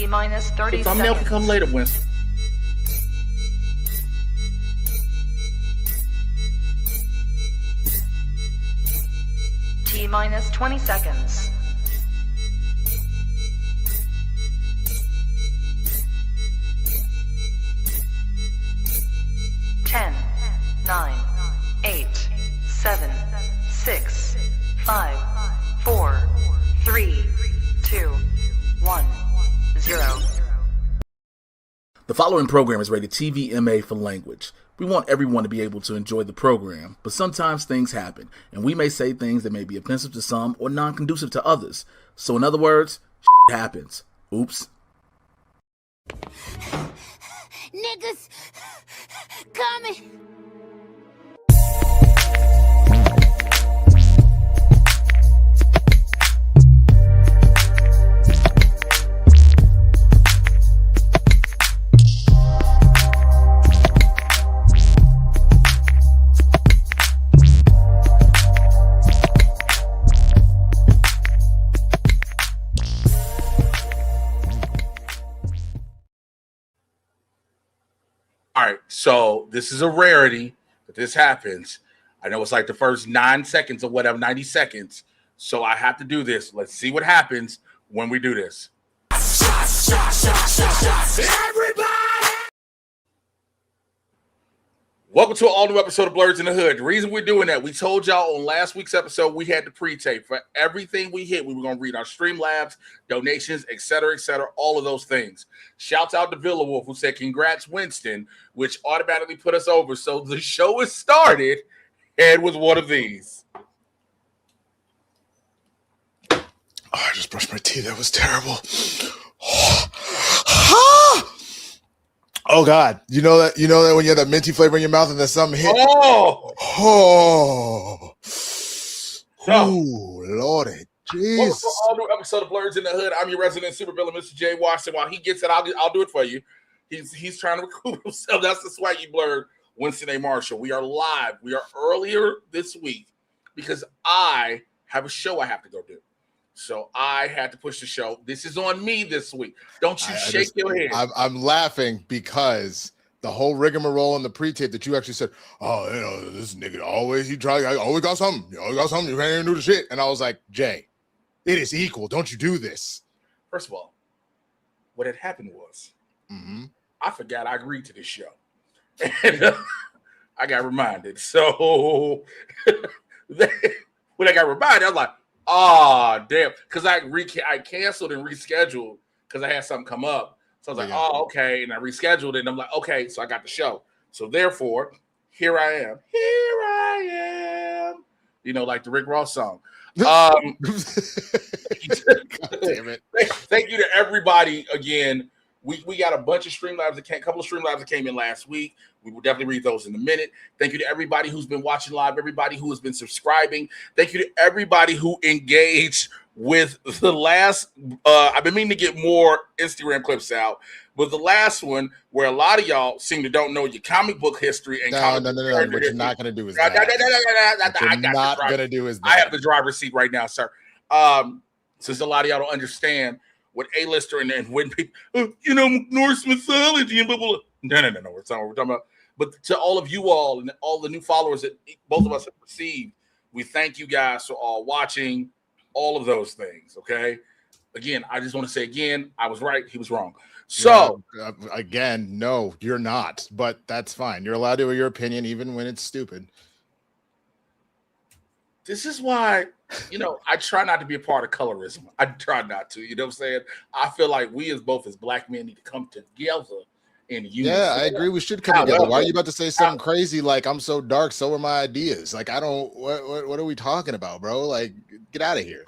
T-minus 30 Thumbnail seconds. can come later, Winston. T-minus 20 seconds. 10, 9, 8, 7, 6, 5, 4, 3, 2, 1, 0. The following program is rated TVMA for language. We want everyone to be able to enjoy the program, but sometimes things happen, and we may say things that may be offensive to some or non-conducive to others. So in other words, shit happens. Oops. Niggas coming. All right, so this is a rarity that this happens. I know it's like the first 9 seconds or whatever, 90 seconds. So I have to do this. Let's see what happens when we do this. Everybody! Welcome to an all-new episode of Blerds N The Hood. The reason we're doing that, we told y'all on last week's episode we had the pre-tape. For everything we hit, we were going to read our Streamlabs, donations, etc., all of those things. Shouts out to Villa Wolf, who said, congrats, Winston, which automatically put us over. So the show is started, and was one of these. Oh, I just brushed my teeth. That was terrible. Oh God! You know that when you have that minty flavor in your mouth and then something hit. Oh, Lordy, jeez! Welcome to all new episode of Blerds N The Hood. I'm your resident supervillain, MrJayWashington. While he gets it, I'll do it for you. He's trying to recruit himself. That's the SwaggyBlerd, Winston A. Marshall. We are live. We are earlier this week because I have a show I have to go do. So I had to push the show. This is on me this week. Don't you shake your head. I'm laughing because the whole rigmarole in the pre-tape that you actually said, oh, this nigga always, I always got something. You always got something. You can't even do the shit. And I was like, Jay, it is equal. Don't you do this. First of all, what had happened was I forgot I agreed to this show. And I got reminded. So when I got reminded, I was like, oh, damn. Because I canceled and rescheduled because I had something come up. So I was like, oh, okay. And I rescheduled it. And I'm like, okay, so I got the show. So therefore, here I am. Here I am. You know, like the Rick Ross song. God damn it. Thank you to everybody again. We got a bunch of Streamlabs couple of Streamlabs that came in last week. We will definitely read those in a minute. Thank you to everybody who's been watching live, everybody who has been subscribing. Thank you to everybody who engaged with the last. I've been meaning to get more Instagram clips out, but the last one where a lot of y'all seem to don't know your comic book history and no. What you're not going to do is that. I have the driver's seat right now, sir. Since a lot of y'all don't understand what A-lister and when people, Norse mythology and blah, blah, blah. No, it's not what we're talking about. But to all of you all and all the new followers that both of us have received, we thank you guys for all watching, all of those things, okay? Again, I just want to say again, I was right, he was wrong. So, again, no, you're not, but that's fine. You're allowed to have your opinion even when it's stupid. This is why, I try not to be a part of colorism. I try not to, you know what I'm saying? I feel like we as black men need to come together in unity. Yeah, I agree. We should come together. Why are you about to say something crazy like I'm so dark, so are my ideas? Like, what are we talking about, bro? Like, get out of here.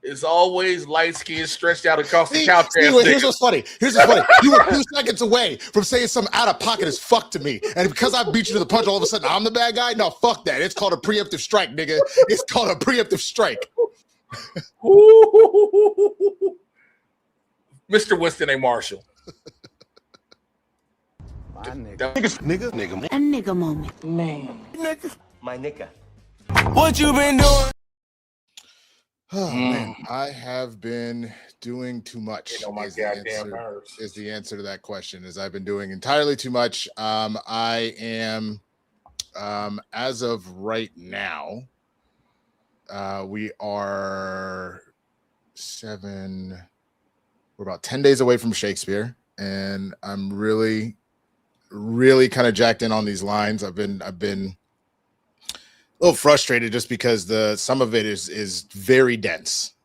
It's always light skin stretched out across the couch. Here's what's funny. You were 2 seconds away from saying something out of pocket as fuck to me. And because I beat you to the punch, all of a sudden I'm the bad guy? No, fuck that. It's called a preemptive strike, nigga. It's called a preemptive strike. Mr. Winston A. Marshall. My nigga. A nigga moment. Man. My nigga. What you been doing? Oh man, I have been doing too much. My goddamn nerves. Is the answer to that question? Is I've been doing entirely too much. I am, as of right now, we are we're about 10 days away from Shakespeare, and I'm really kind of jacked in on these lines. I've been a little frustrated just because some of it is very dense.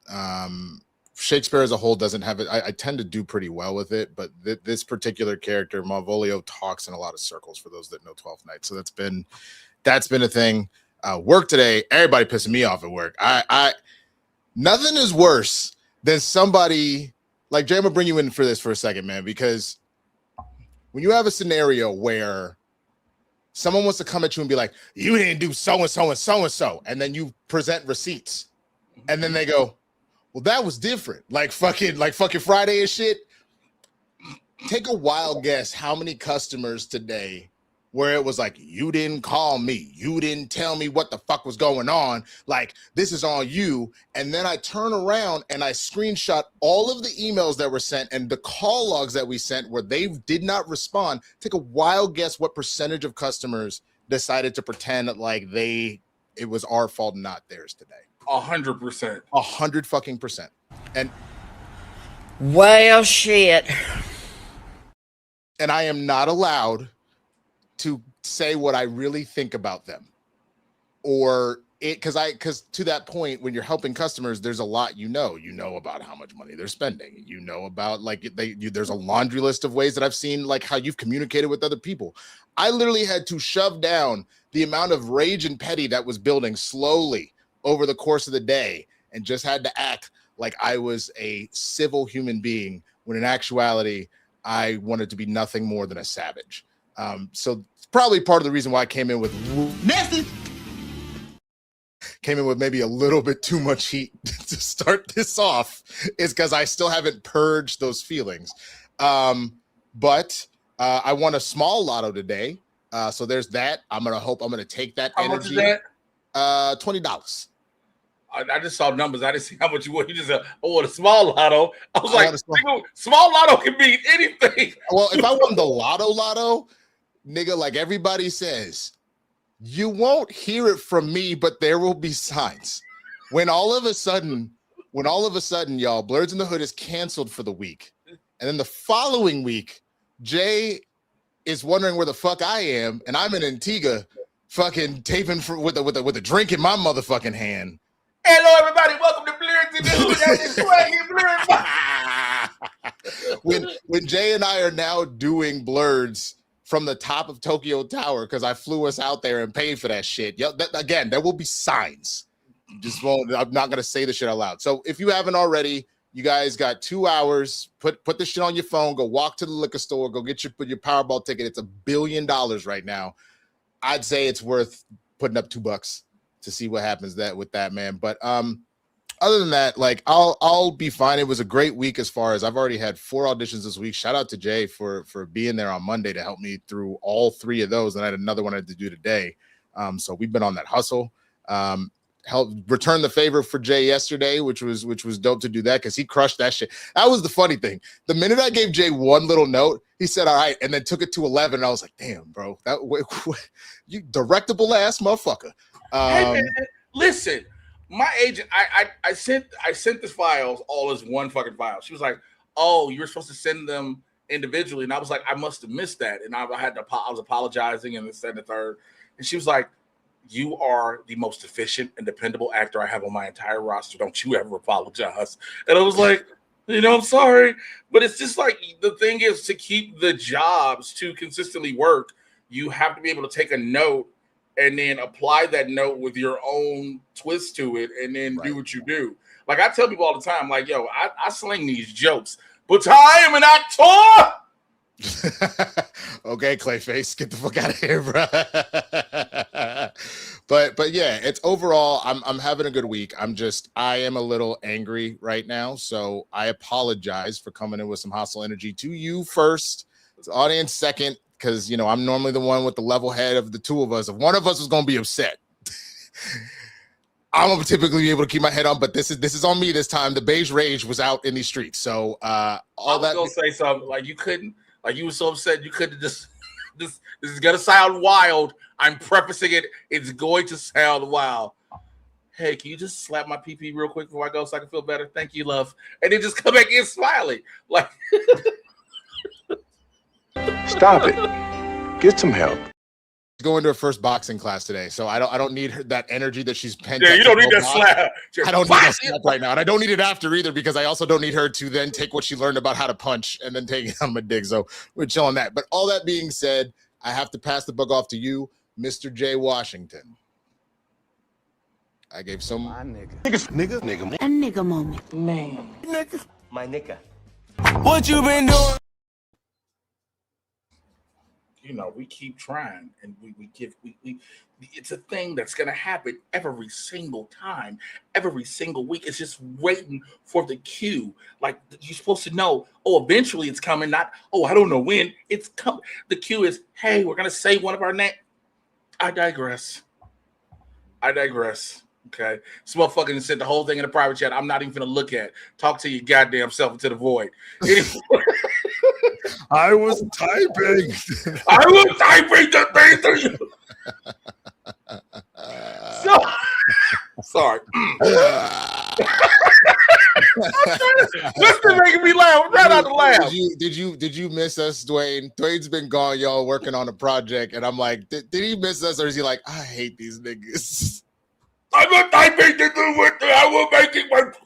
Shakespeare as a whole doesn't have it. I tend to do pretty well with it, but this particular character, Malvolio, talks in a lot of circles for those that know 12th Night. So that's been a thing. Work today, everybody pissing me off at work. I nothing is worse than somebody like Jay. I'm gonna bring you in for this for a second, man, because when you have a scenario where someone wants to come at you and be like, you didn't do so-and-so and so-and-so, and then you present receipts, and then they go, well, that was different. Like fucking Friday and shit. Take a wild guess how many customers today where it was like, you didn't call me, you didn't tell me what the fuck was going on, like this is on you. And then I turn around and I screenshot all of the emails that were sent and the call logs that we sent where they did not respond. Take a wild guess what percentage of customers decided to pretend like it was our fault, not theirs today. 100%. 100 fucking percent. And well, shit. And I am not allowed to say what I really think about them, or because to that point, when you're helping customers, there's a lot you know about how much money they're spending, about there's a laundry list of ways that I've seen like how you've communicated with other people. I literally had to shove down the amount of rage and petty that was building slowly over the course of the day, and just had to act like I was a civil human being when in actuality I wanted to be nothing more than a savage. So it's probably part of the reason why I came in with maybe a little bit too much heat to start this off, is because I still haven't purged those feelings. But I won a small lotto today. So there's that. I'm going to take that energy. How much is that? $20. I just saw numbers. I didn't see how much you won. You just said, a small lotto. I was like, small lotto can beat anything. Well, if I won the lotto, nigga, like everybody says, you won't hear it from me, but there will be signs. When all of a sudden, y'all, Blerds N The Hood is canceled for the week. And then the following week, Jay is wondering where the fuck I am, and I'm in Antigua fucking taping with a drink in my motherfucking hand. Hello, everybody. Welcome to Blerds N The Hood. When Jay and I are now doing Blerds from the top of Tokyo Tower, because I flew us out there and paid for that shit. Again, there will be signs. I'm not gonna say the shit out loud. So if you haven't already, you guys got 2 hours. Put this shit on your phone. Go walk to the liquor store. Go get your Powerball ticket. It's $1 billion right now. I'd say it's worth putting up $2 to see what happens with that, man. But other than that, like I'll be fine. It was a great week as far as I've already had 4 auditions this week. Shout out to Jay for being there on Monday to help me through all 3 of those. And I had another one I had to do today. So we've been on that hustle. Helped return the favor for Jay yesterday, which was dope to do that because he crushed that shit. That was the funny thing. The minute I gave Jay one little note, he said, all right, and then took it to 11. And I was like, damn, bro, you directable ass motherfucker. Hey, man, listen, my agent, I sent the files all as one fucking file. She was like, oh, you were supposed to send them individually. And I was like, I must have missed that. And I was apologizing and this, that, and the third. And she was like, you are the most efficient and dependable actor I have on my entire roster. Don't you ever apologize. And I was like, I'm sorry. But it's just like, the thing is, to keep the jobs to consistently work, you have to be able to take a note and then apply that note with your own twist to it and then do what you do. Like I tell people all the time, like, yo, I sling these jokes, but I am an actor. Okay, Clayface, get the fuck out of here, bro. But yeah, it's overall, I'm having a good week. I am a little angry right now, so I apologize for coming in with some hostile energy to you first, the audience second, because I'm normally the one with the level head of the two of us. If one of us was gonna be upset, I'm gonna typically be able to keep my head on, but this is on me this time. The beige rage was out in these streets, so I was gonna say something like you couldn't, like you were so upset you couldn't just. This is gonna sound wild. I'm prefacing it. It's going to sound wild. Hey, can you just slap my pee real quick before I go so I can feel better? Thank you, love. And then just come back in smiling, like. Stop it. Get some help. Going to her first boxing class today, so I don't need that energy that she's pent. Yeah, you don't need that slap. I don't need that slap right now, and I don't need it after either because I also don't need her to then take what she learned about how to punch and then take it on my dick. So we're chill on that. But all that being said, I have to pass the buck off to you, MrJayWashington. I gave some Nigga. A nigga moment. Man. My nigga. What you been doing? You know, we keep trying, and we it's a thing that's gonna happen every single time, every single week. It's just waiting for the cue. Like you're supposed to know, oh, eventually it's coming, not, oh, I don't know when it's coming. The cue is, hey, we're gonna say one of our names. I digress. Okay. This motherfucker sent the whole thing in a private chat. I'm not even gonna look at. Talk to your goddamn self into the void. I was typing. The thing to you. Sorry. Winston making me laugh. I'm trying not to laugh. Did you miss us, Dwayne? Dwayne's been gone, y'all, working on a project, and I'm like, did he miss us, or is he like, I hate these niggas? I'm not typing to do with it. I will make it work.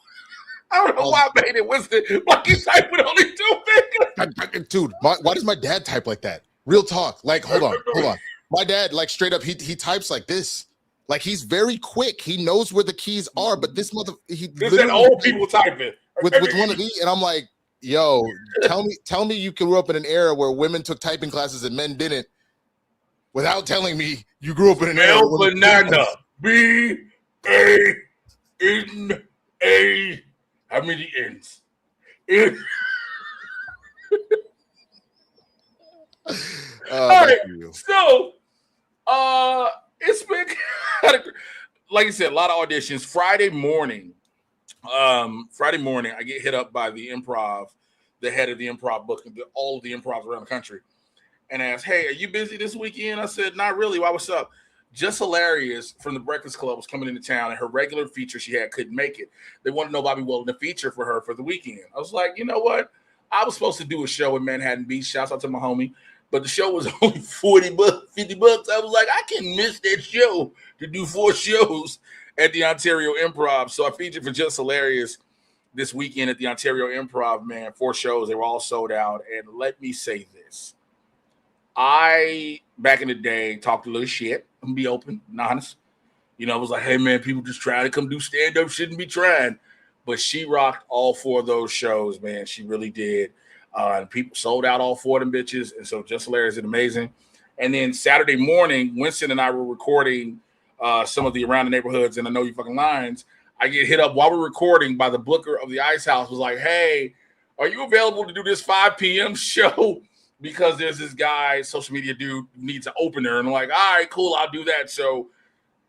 I don't know why I made it Winston. Like you type with only 2 fingers. Dude, why does my dad type like that? Real talk. Like, hold on. My dad, like, straight up, he types like this. Like, he's very quick. He knows where the keys are, but this this is old people typing with one of these, and I'm like, yo, tell me you grew up in an era where women took typing classes and men didn't, without telling me you grew up in an era. Banana. BANA. How many N's? All right. So, it's been like I said, a lot of auditions. Friday morning, I get hit up by the improv, the head of the improv booking, all of the improvs around the country, and asked, "Hey, are you busy this weekend?" I said, "Not really. Why? What's up?" Just Hilarious from the Breakfast Club was coming into town, and her regular feature she had couldn't make it. They wanted to know if I'd be willing to feature for her for the weekend. I was like, you know what? I was supposed to do a show in Manhattan Beach. Shouts out to my homie. But the show was only $40, $50. I was like, I can miss that show to do 4 shows at the Ontario Improv. So I featured for Just Hilarious this weekend at the Ontario Improv, man. 4 shows. They were all sold out. And let me say this. I, back in the day, talked a little shit. I'm going to be open and honest. You know, I was like, hey, man, people just trying to come do stand-up. Shouldn't be trying. But she rocked all 4 of those shows, man. She really did. And people sold out all 4 of them bitches. And so Just Hilarious is amazing. And then Saturday morning, Winston and I were recording some of the Around the Neighborhoods and I Know You Fucking Lines. I get hit up while we're recording by the booker of the Ice House. Was like, hey, are you available to do this 5 p.m. show? Because there's this guy, social media dude, needs an opener. And I'm like, all right, cool, I'll do that. So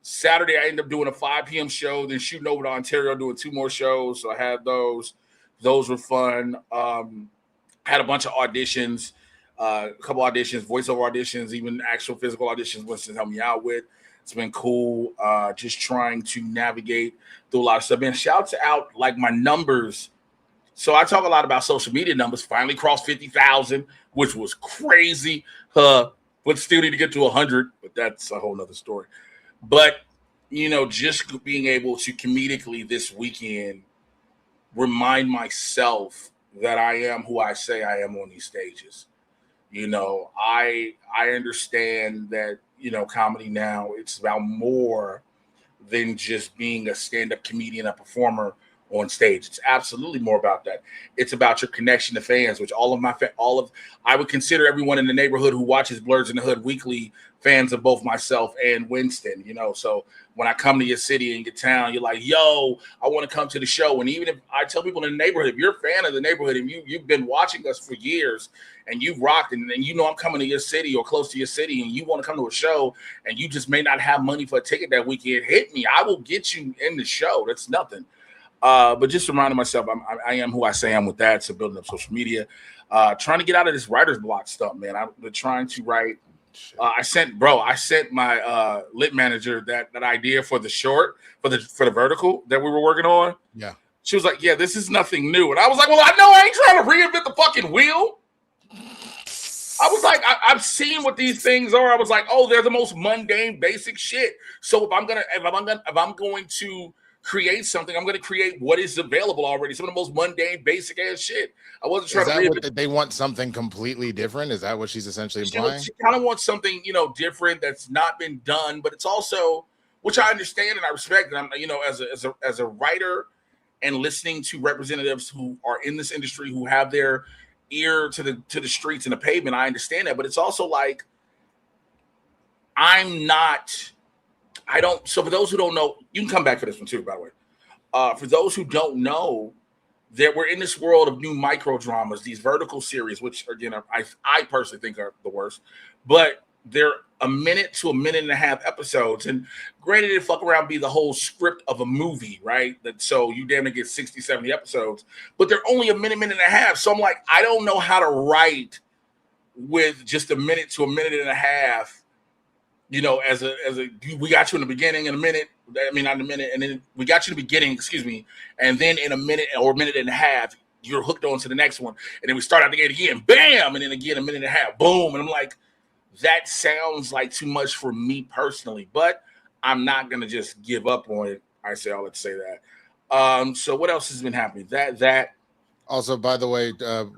Saturday, I ended up doing a 5 p.m. show, then shooting over to Ontario, doing 2 more shows. So I had those. Those were fun. Had a bunch of auditions, a couple auditions, voiceover auditions, even actual physical auditions Winston helped me out with. It's been cool. Just trying to navigate through a lot of stuff. Man, shouts out like my numbers. So I talk a lot about social media numbers. Finally crossed 50,000, which was crazy. But still need to get to 100. But that's a whole nother story. But, you know, just being able to comedically this weekend remind myself that I am who I say I am on these stages. You know, I understand that, you know, comedy now, it's about more than just being a stand-up comedian, a performer on stage. It's absolutely more about that. It's about your connection to fans, which I would consider everyone in the neighborhood who watches Blerds N The Hood weekly fans of both myself and Winston, you know. So when I come to your city and your town, you're like, yo, I want to come to the show. And even if I tell people in the neighborhood, if you're a fan of the neighborhood and you've been watching us for years and you've rocked and you know I'm coming to your city or close to your city and you want to come to a show and you just may not have money for a ticket that weekend, hit me. I will get you in the show. That's nothing. But just reminding myself, I am who I say I am with that. So building up social media, trying to get out of this writer's block stuff, man. I've been trying to write. I sent my lit manager that idea for the short, for the vertical that we were working on. Yeah. She was like, yeah, this is nothing new. And I was like, well, I know I ain't trying to reinvent the fucking wheel. I was like, I've seen what these things are. I was like, oh, they're the most mundane, basic shit. So if I'm going to create something, I'm going to create what is available already. Some of the most mundane, basic ass shit. I wasn't trying to. What they want something completely different? Is that what she's essentially implying? She kind of wants something, you know, different that's not been done, but it's also, which I understand and I respect. And I'm, you know, as a writer and listening to representatives who are in this industry who have their ear to the streets and the pavement, I understand that. But it's also like, so for those who don't know, you can come back for this one too, by the way. For those who don't know, that we're in this world of new micro dramas, these vertical series, which again, I personally think are the worst, but they're a minute to a minute and a half episodes. And granted, it fuck around be the whole script of a movie, right? So you damn near get 60, 70 episodes, but they're only a minute and a half. So I'm like, I don't know how to write with just a minute to a minute and a half. You know, as a we got you in the beginning in a minute. I mean, not in a minute, and then we got you in the beginning. Excuse me, and then in a minute or a minute and a half, you're hooked on to the next one, and then we start out the gate again, bam, and then again a minute and a half, boom, and I'm like, that sounds like too much for me personally, but I'm not gonna just give up on it. I say all that to say that. So what else has been happening? That. Also, by the way,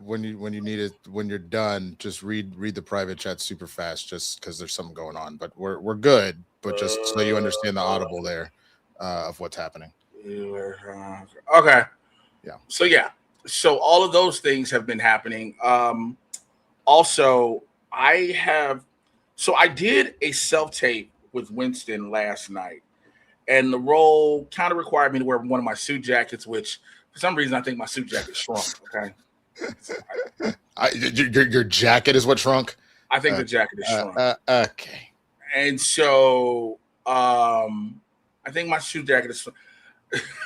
when you need it, when you're done, just read the private chat super fast, just because there's something going on. But we're good. But just so you understand the audible there of what's happening. Okay. Yeah. So all of those things have been happening. Also, I did a self-tape with Winston last night, and the role kind of required me to wear one of my suit jackets, which. For some reason, I think my suit jacket shrunk. Okay, your jacket is what shrunk. I think the jacket is shrunk. Okay, and so I think my suit jacket is.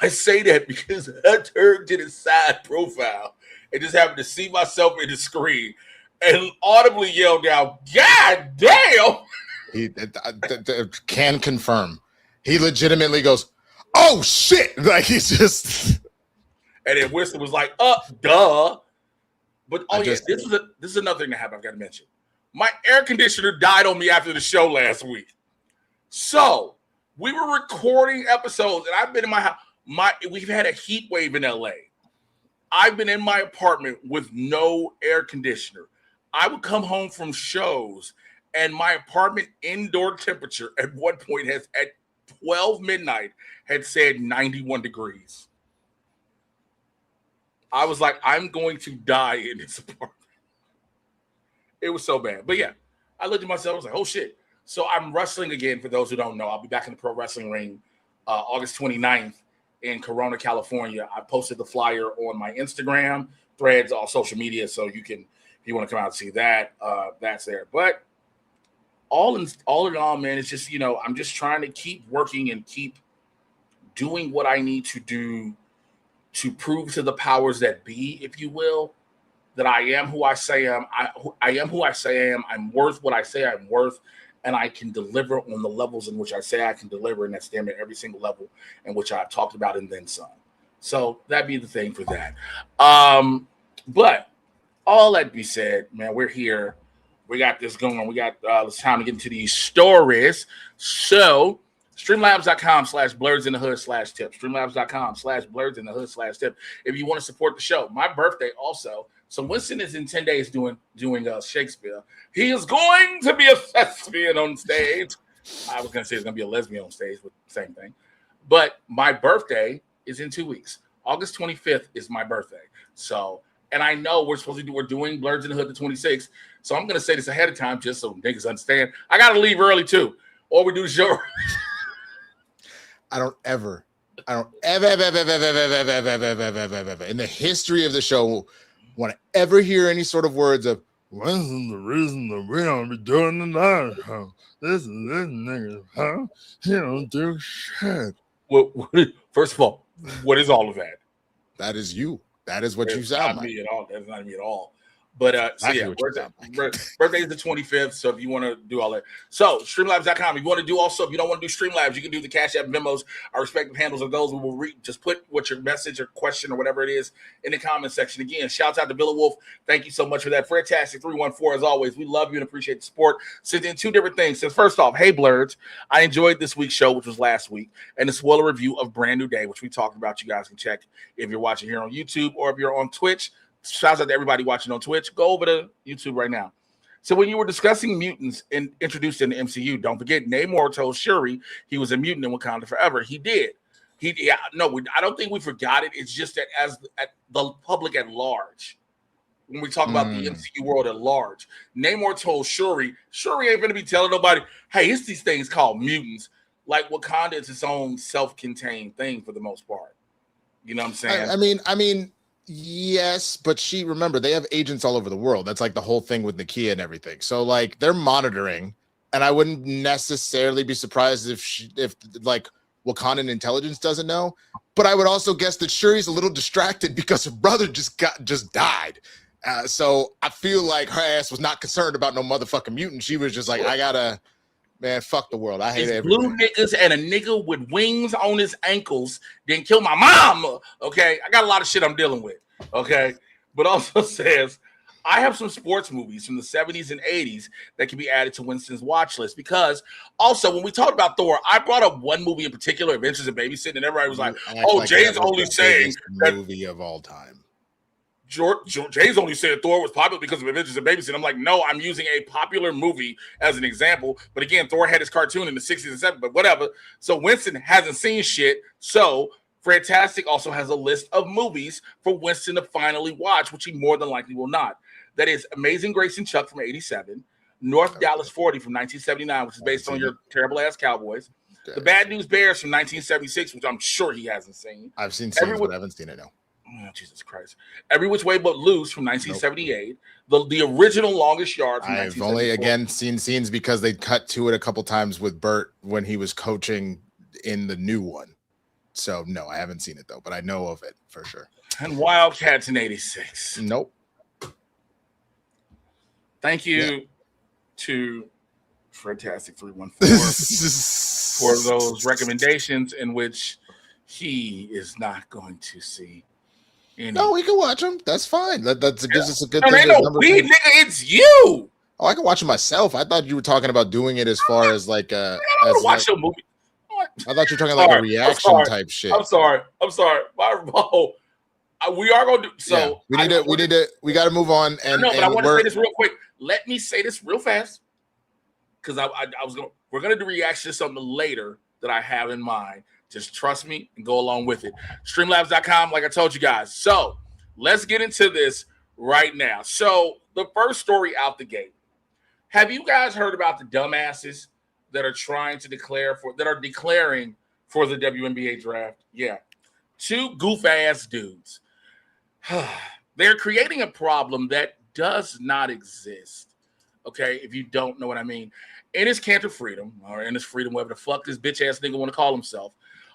I say that because I turned to the side profile and just happened to see myself in the screen and audibly yelled out, "God damn!" He can confirm. He legitimately goes, "Oh shit!" Like he's just. And then Winston was like, duh. But this is another thing that happened I've got to mention. My air conditioner died on me after the show last week. So we were recording episodes, and I've been in my house. We've had a heat wave in LA. I've been in my apartment with no air conditioner. I would come home from shows, and my apartment indoor temperature at one point at 12 midnight had said 91 degrees. I was like, I'm going to die in this apartment. It was so bad. But yeah, I looked at myself. I was like, oh, shit. So I'm wrestling again. For those who don't know, I'll be back in the pro wrestling ring August 29th in Corona, California. I posted the flyer on my Instagram, Threads, all social media. So you can, if you want to come out and see that, that's there. But all in all, man, it's just, you know, I'm just trying to keep working and keep doing what I need to do to prove to the powers that be, if you will, that I am who I say I am. I am who I say I am. I'm worth what I say I'm worth, and I can deliver on the levels in which I say I can deliver, and that's damn near every single level in which I've talked about and then some. So that'd be the thing for that. But all that be said, man, we're here. We got this going. We got it's time to get into these stories. So Streamlabs.com/blerdsndahood/tip. Streamlabs.com/blerdsndahood/tip. If you want to support the show. My birthday also. So Winston is in 10 days doing Shakespeare. He is going to be a thespian on stage. I was going to say he's going to be a lesbian on stage, but same thing. But my birthday is in 2 weeks. August 25th is my birthday. So, and I know we're doing Blerds N The Hood the 26th. So I'm going to say this ahead of time just so niggas understand. I got to leave early too. Or we do the show. I don't ever in the history of the show want to ever hear any sort of words of "This is the reason that we don't be doing the live show. This nigga, huh? He don't do shit." First of all, what is all of that? That is you. That is what you sound like. Me at all. That's not me at all. But so yeah, birthday is the 25th. So if you want to do all that, so Streamlabs.com. If you want to do also, if you don't want to do Streamlabs, you can do the CashApp memos. Our respective handles of those. We will read. Just put what your message or question or whatever it is in the comment section. Again, shouts out to Billy Wolf. Thank you so much for that. Fantastic 314 as always. We love you and appreciate the support. Sent in two different things. So first off, hey Blerds, I enjoyed this week's show, which was last week, and the spoiler review of Brand New Day, which we talked about. You guys can check if you're watching here on YouTube or if you're on Twitch. Shouts out to everybody watching on Twitch. Go over to YouTube right now. So when you were discussing mutants and introduced in the MCU, don't forget Namor told Shuri he was a mutant in Wakanda forever. He did. I don't think we forgot it. It's just that as the public at large, when we talk about the MCU world at large, Namor told Shuri ain't going to be telling nobody, hey, it's these things called mutants. Like Wakanda is its own self-contained thing for the most part. You know what I'm saying? I mean, yes, but remember, they have agents all over the world. That's like the whole thing with Nakia and everything. So like they're monitoring, and I wouldn't necessarily be surprised if like Wakandan intelligence doesn't know. But I would also guess that Shuri's a little distracted because her brother just died. So I feel like her ass was not concerned about no motherfucking mutant. She was just like, man, fuck the world. I hate everything. Blue niggas and a nigga with wings on his ankles didn't kill my mama. Okay, I got a lot of shit I'm dealing with. Okay, but also says I have some sports movies from the 70s and 80s that can be added to Winston's watch list because also when we talked about Thor, I brought up one movie in particular, Adventures in Babysitting, and everybody was like, "Oh, Jay's only saying that movie of all time." Jay's only said Thor was popular because of Adventures in Babysitting. I'm like, no, I'm using a popular movie as an example. But again, Thor had his cartoon in the 60s and 70s, but whatever. So Winston hasn't seen shit. So Fantastic also has a list of movies for Winston to finally watch, which he more than likely will not. That is Amazing Grace and Chuck from 87, North Dallas 40 from 1979, which is based on your terrible-ass Cowboys, The Bad News Bears from 1976, which I'm sure he hasn't seen. I've seen scenes, but I haven't seen it, no. Oh, Jesus Christ. Every Which Way But Loose from 1978. Nope. The original Longest Yard from 1974. I've only, again, seen scenes because they cut to it a couple times with Bert when he was coaching in the new one. So, no, I haven't seen it, though, but I know of it for sure. And Wildcats in 86. Nope. Thank you to Fantastic 314 for those recommendations in which he is not going to see. No, we can watch them. That's fine. That's gives us a good thing. No, nigga, it's you. Oh, I can watch it myself. I thought you were talking about doing it as far as like I want to watch your movie. I thought you were talking like a reaction type shit. I'm sorry. We are gonna do so. Yeah, we got to move on. And but I want to say this real quick. Let me say this real fast because we're gonna do reaction to something later that I have in mind. Just trust me and go along with it. Streamlabs.com, like I told you guys. So let's get into this right now. So the first story out the gate. Have you guys heard about the dumbasses that are declaring for the WNBA draft? Yeah. Two goof-ass dudes. They're creating a problem that does not exist. Okay, if you don't know what I mean. Enes Kanter Freedom, or Enes Freedom, whatever the fuck this bitch-ass nigga want to call himself,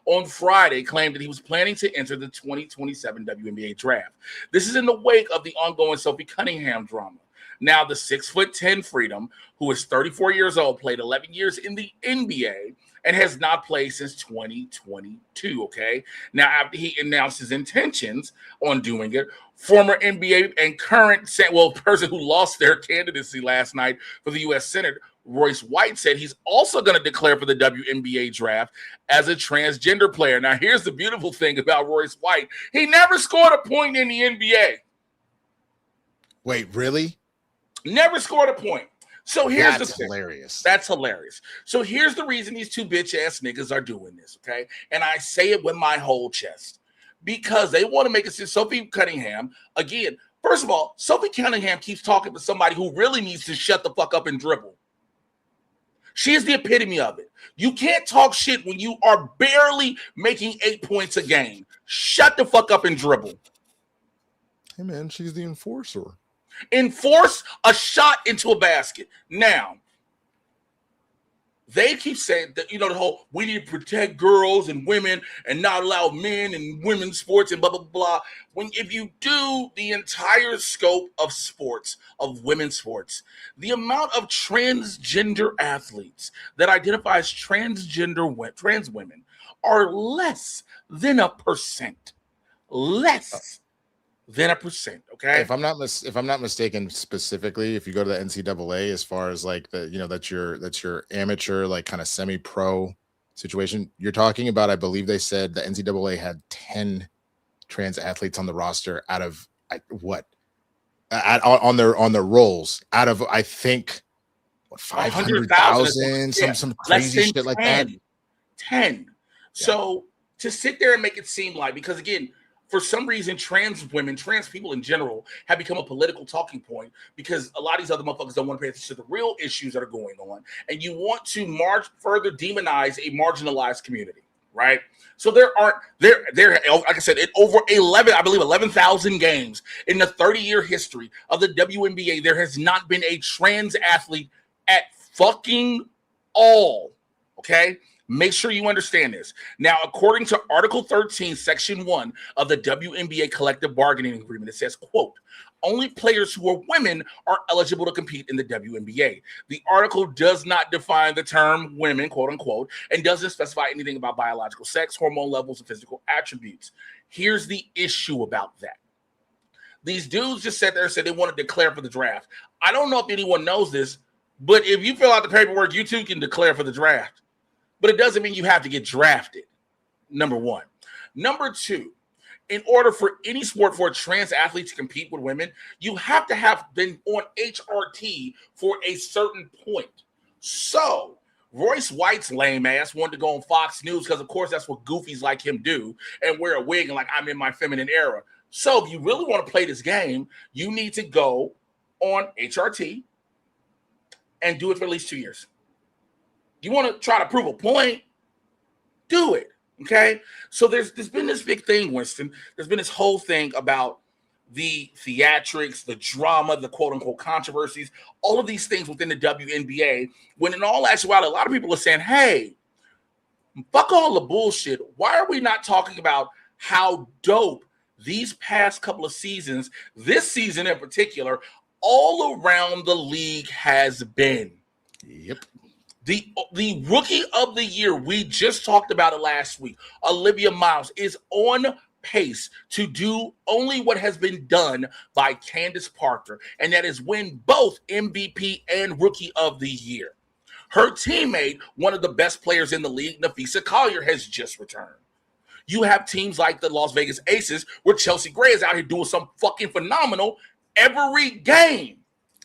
on Friday claimed that he was planning to enter the 2027 WNBA draft. This is in the wake of the ongoing Sophie Cunningham drama. Now, the 6'10" Freedom, who is 34 years old, played 11 years in the NBA and has not played since 2022, okay? Now, after he announced his intentions on doing it, former NBA and current, person who lost their candidacy last night for the U.S. Senate, Royce White, said he's also going to declare for the WNBA draft as a transgender player. Now, here's the beautiful thing about Royce White. He never scored a point in the NBA. Wait, really? Never scored a point. So here's That's hilarious. That's hilarious. So here's the reason these two bitch-ass niggas are doing this, okay? And I say it with my whole chest. because they want to make it seem Sophie Cunningham, again, first of all, Sophie Cunningham keeps talking to somebody who really needs to shut the fuck up and dribble. She is the epitome of it. You can't talk shit when you are barely making 8 points a game. Shut the fuck up and dribble. Hey, man, she's the enforcer. Enforce a shot into a basket. Now, they keep saying that, the whole, we need to protect girls and women and not allow men and women's sports and blah, blah, blah. If you do the entire scope of sports, of women's sports, the amount of transgender athletes that identify as trans women are less than 1%. Less than 1%. Okay. If I'm not mistaken, specifically, if you go to the NCAA, as far as like that's your amateur, like kind of semi-pro situation, you're talking about, I believe they said the NCAA had 10 trans athletes on the roster out of on their roles out of, I think, 500,000, some crazy shit 10, like that. 10. Yeah. So to sit there and make it seem like, because again, for some reason, trans women, trans people in general have become a political talking point because a lot of these other motherfuckers don't want to pay attention to the real issues that are going on. And you want to further demonize a marginalized community, right? So there, like I said, in over 11,000 games in the 30-year history of the WNBA, there has not been a trans athlete at fucking all, okay? Make sure you understand this. Now, according to Article 13, Section 1 of the WNBA Collective Bargaining Agreement, it says, quote, only players who are women are eligible to compete in the WNBA. The article does not define the term women, quote unquote, and doesn't specify anything about biological sex, hormone levels, and physical attributes. Here's the issue about that. These dudes just sat there and said they want to declare for the draft. I don't know if anyone knows this, but if you fill out the paperwork, you too can declare for the draft. But it doesn't mean you have to get drafted, number one. Number two, in order for any sport for a trans athlete to compete with women, you have to have been on HRT for a certain point. So Royce White's lame ass wanted to go on Fox News because, of course, that's what goofies like him do, and wear a wig and like, I'm in my feminine era. So if you really want to play this game, you need to go on HRT and do it for at least 2 years. You want to try to prove a point? Do it, okay? So there's been this big thing, Winston. There's been this whole thing about the theatrics, the drama, the quote-unquote controversies, all of these things within the WNBA, when in all actuality, a lot of people are saying, hey, fuck all the bullshit. Why are we not talking about how dope these past couple of seasons, this season in particular, all around the league has been? Yep. The rookie of the year, we just talked about it last week, Olivia Miles, is on pace to do only what has been done by Candace Parker, and that is win both MVP and rookie of the year. Her teammate, one of the best players in the league, Nafisa Collier, has just returned. You have teams like the Las Vegas Aces, where Chelsea Gray is out here doing something fucking phenomenal every game.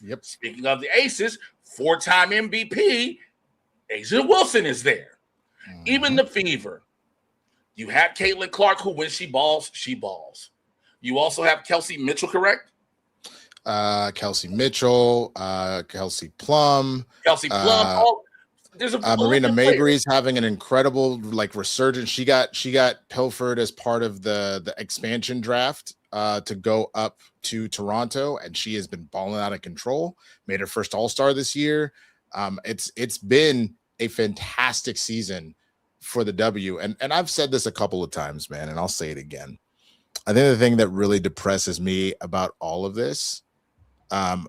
Yep. Speaking of the Aces, 4-time MVP, A'ja Wilson is there. Mm-hmm. Even the Fever. You have Caitlin Clark, who when she balls, she balls. You also have Kelsey Mitchell, correct? Kelsey Mitchell, Kelsey Plum. There's Marina Mabry's having an incredible resurgence. She got pilfered as part of the expansion draft to go up to Toronto, and she has been balling out of control. Made her first All-Star this year. It's been a fantastic season for the W. And I've said this a couple of times, man, and I'll say it again. I think the thing that really depresses me about all of this,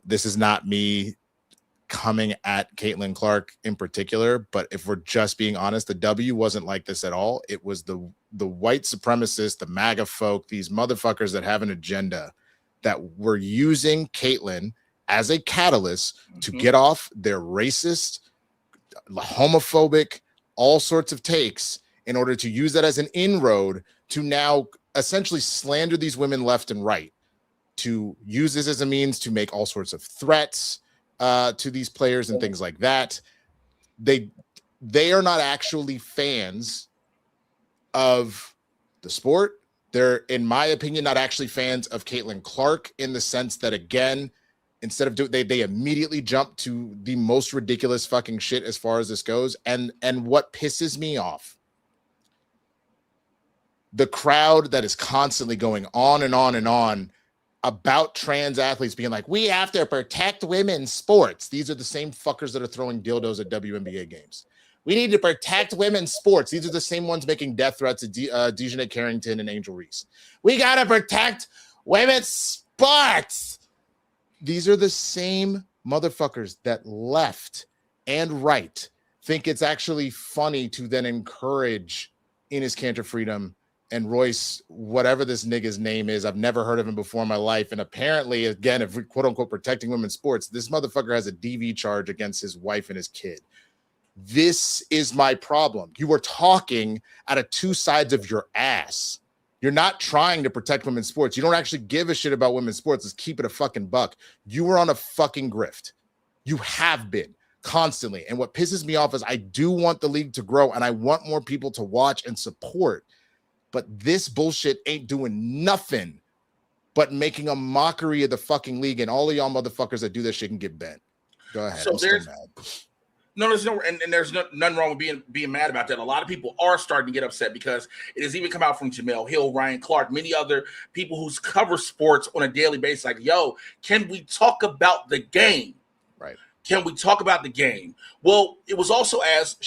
this is not me coming at Caitlin Clark in particular, but if we're just being honest, the W wasn't like this at all. It was the white supremacists, the MAGA folk, these motherfuckers that have an agenda that were using Caitlin as a catalyst to get off their racist, homophobic, all sorts of takes in order to use that as an inroad to now essentially slander these women left and right, to use this as a means to make all sorts of threats to these players and things like that. They are not actually fans of the sport They're, in my opinion, not actually fans of Caitlin Clark in the sense that, again, instead of they immediately jump to the most ridiculous fucking shit as far as this goes. And what pisses me off, the crowd that is constantly going on and on and on about trans athletes being like, we have to protect women's sports. These are the same fuckers that are throwing dildos at WNBA games. We need to protect women's sports. These are the same ones making death threats at Dejanay Carrington and Angel Reese. We got to protect women's sports. These are the same motherfuckers that left and right think it's actually funny to then encourage Enes Kanter Freedom and Royce, whatever this nigga's name is. I've never heard of him before in my life. And apparently, again, if we're quote unquote protecting women's sports, this motherfucker has a DV charge against his wife and his kid. This is my problem. You are talking out of two sides of your ass. You're not trying to protect women's sports. You don't actually give a shit about women's sports. Let's keep it a fucking buck. You are on a fucking grift. You have been constantly. And what pisses me off is I do want the league to grow and I want more people to watch and support. But this bullshit ain't doing nothing but making a mockery of the fucking league, and all of y'all motherfuckers that do this shit can get bent. Go ahead. So there's nothing wrong with being mad about that. A lot of people are starting to get upset because it has even come out from Jamel Hill, Ryan Clark, many other people who cover sports on a daily basis. Like, yo, can we talk about the game? Right. Can we talk about the game? Well, it was also asked,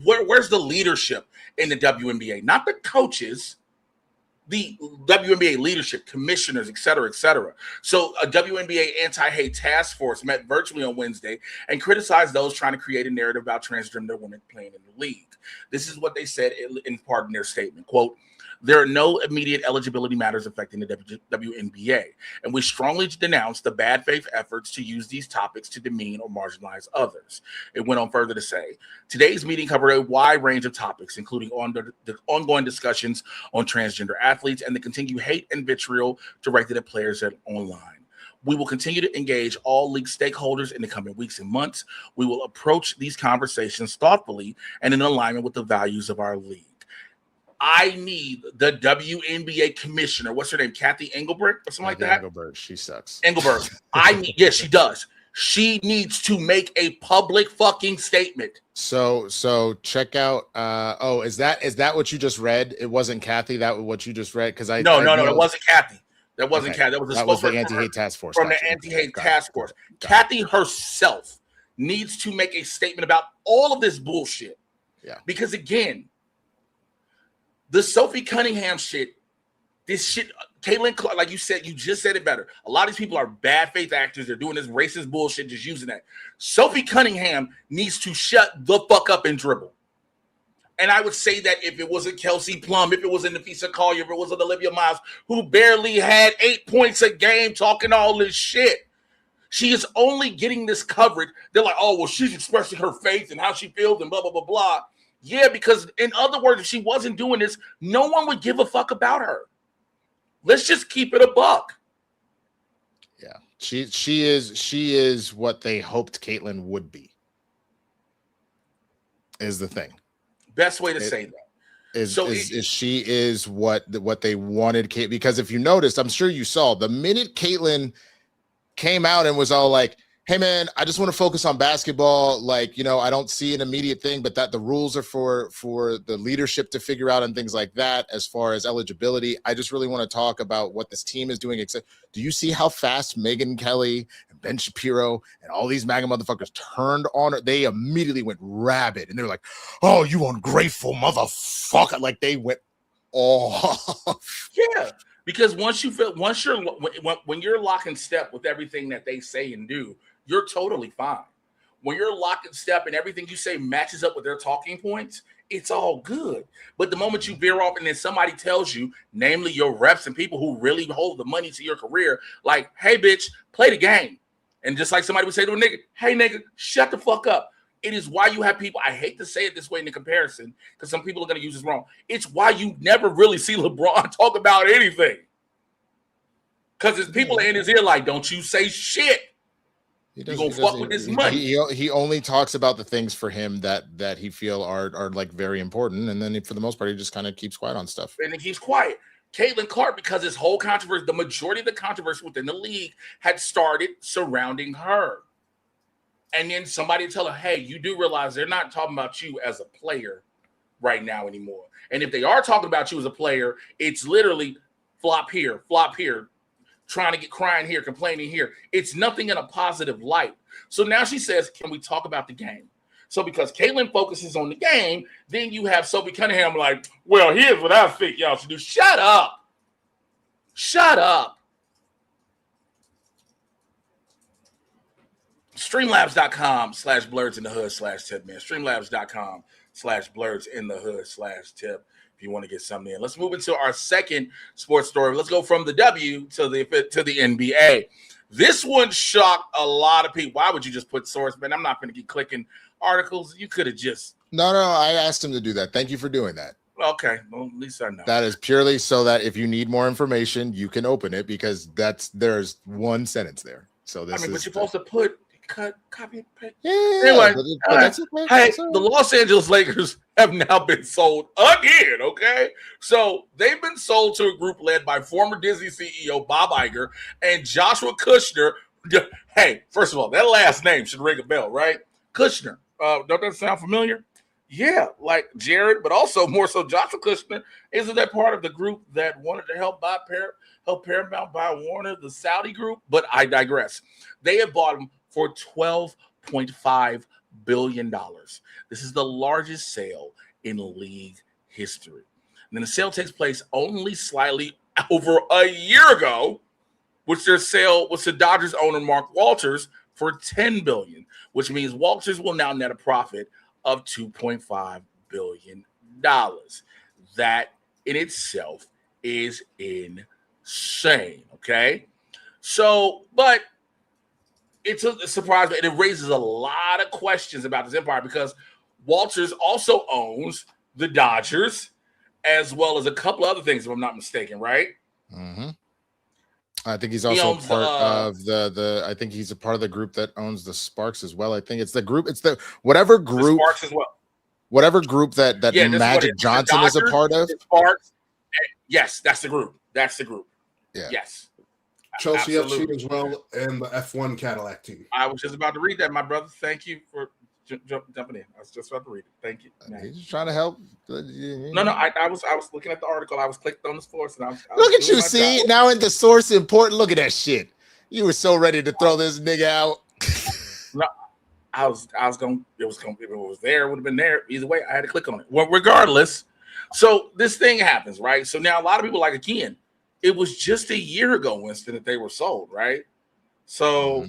where's the leadership in the WNBA? Not the coaches, the WNBA leadership, commissioners, et cetera, et cetera. So a WNBA anti-hate task force met virtually on Wednesday and criticized those trying to create a narrative about transgender women playing in the league. This is what they said in part in their statement, quote, there are no immediate eligibility matters affecting the WNBA, and we strongly denounce the bad faith efforts to use these topics to demean or marginalize others. It went on further to say, today's meeting covered a wide range of topics, including the ongoing discussions on transgender athletes and the continued hate and vitriol directed at players online. We will continue to engage all league stakeholders in the coming weeks and months. We will approach these conversations thoughtfully and in alignment with the values of our league. I need the WNBA commissioner. What's her name? Kathy Engelbert or something like that? Engelbert. She sucks. Engelbert. Yes, she does. She needs to make a public fucking statement. So check out. Is that what you just read? It wasn't Kathy. That was what you just read? Because no, it wasn't Kathy. That wasn't Kathy. That was the anti-hate task force. From the anti-hate task force. Kathy herself needs to make a statement about all of this bullshit. Yeah. Because again, the Sophie Cunningham shit, this shit, Caitlin Clark, like you said, you just said it better. A lot of these people are bad faith actors. They're doing this racist bullshit, just using that. Sophie Cunningham needs to shut the fuck up and dribble. And I would say that if it wasn't Kelsey Plum, if it wasn't Nafisa Collier, if it wasn't Olivia Miles, who barely had 8 points a game talking all this shit, she is only getting this coverage. They're like, oh, well, she's expressing her faith and how she feels and blah, blah, blah, blah. Yeah, because in other words, if she wasn't doing this, no one would give a fuck about her. Let's just keep it a buck. Yeah, she is what they hoped Caitlin would be. Is the thing. Best way to say that. She is what they wanted Kate, because if you noticed, I'm sure you saw the minute Caitlin came out and was all like, hey man, I just want to focus on basketball. Like, I don't see an immediate thing, but that the rules are for the leadership to figure out and things like that. As far as eligibility, I just really want to talk about what this team is doing. Except, do you see how fast Megyn Kelly and Ben Shapiro and all these MAGA motherfuckers turned on her? They immediately went rabid and they were like, oh, you ungrateful motherfucker. Like they went off. Yeah. Because when you're lock in step with everything that they say and do, you're totally fine. When you're locked in step and everything you say matches up with their talking points, it's all good. But the moment you veer off and then somebody tells you, namely your reps and people who really hold the money to your career, like, hey, bitch, play the game. And just like somebody would say to a nigga, hey, nigga, shut the fuck up. It is why you have people, I hate to say it this way in the comparison, because some people are going to use this wrong. It's why you never really see LeBron talk about anything. Because there's people in his ear like, don't you say shit. You're going to fuck with this money. He only talks about the things for him that he feel are like very important. And then for the most part, he just kind of keeps quiet on stuff. And he keeps quiet. Caitlin Clark, because this whole controversy, the majority of the controversy within the league had started surrounding her. And then somebody tell her, hey, you do realize they're not talking about you as a player right now anymore. And if they are talking about you as a player, it's literally flop here, trying to get crying here, complaining here. It's nothing in a positive light. So now she says, can we talk about the game? So because Caitlin focuses on the game, then you have Sophie Cunningham like, well, here's what I think y'all should do. Shut up. Shut up. Streamlabs.com/blerdsndahood/tip, man. Streamlabs.com/blerdsndahood/tip if you want to get something in. Let's move into our second sports story. Let's go from the W to the NBA. This one shocked a lot of people. Why would you just put source, man? I'm not going to keep clicking articles. You could have just. No, I asked him to do that. Thank you for doing that. Okay, well, at least I know. That is purely so that if you need more information, you can open it because there's one sentence there. So this but you're supposed to put copy and paste. Yeah. Anyway, That's okay. Hey, the Los Angeles Lakers have now been sold again. Okay, so they've been sold to a group led by former Disney CEO Bob Iger and Joshua Kushner. Hey, first of all, that last name should ring a bell, right? Kushner. Don't that sound familiar? Yeah, like Jared, but also more so Joshua Kushner. Isn't that part of the group that wanted to help Paramount buy Warner, the Saudi group? But I digress. They have bought them for $12.5 billion. This is the largest sale in league history. And then the sale takes place only slightly over a year ago, which their sale was to Dodgers owner Mark Walters for $10 billion, which means Walters will now net a profit of $2.5 billion. That in itself is insane, okay? So, but it's a surprise, and it raises a lot of questions about this empire because Walters also owns the Dodgers as well as a couple other things, if I'm not mistaken, right? Mm-hmm. I think he's also part of the. I think he's a part of the group that owns the Sparks as well. I think it's the group. It's the whatever group. The Sparks as well. Whatever group that Magic Johnson is a part of. Sparks. Yes, that's the group. That's the group. Yeah. Yes. Chelsea Absolutely. FC as well, and the F1 Cadillac team. I was just about to read that, my brother. Thank you for jumping in. I was just about to read it. Thank you. He's just trying to help. No, I was looking at the article. I was clicked on the source, and I was look at you. See, now in the source important. Look at that shit. You were so ready to throw this nigga out. No, I was going. It was going. If it was there, it would have been there. Either way, I had to click on it. Well, regardless. So this thing happens, right? So now a lot of people like again. It was just a year ago, Winston, that they were sold, right? So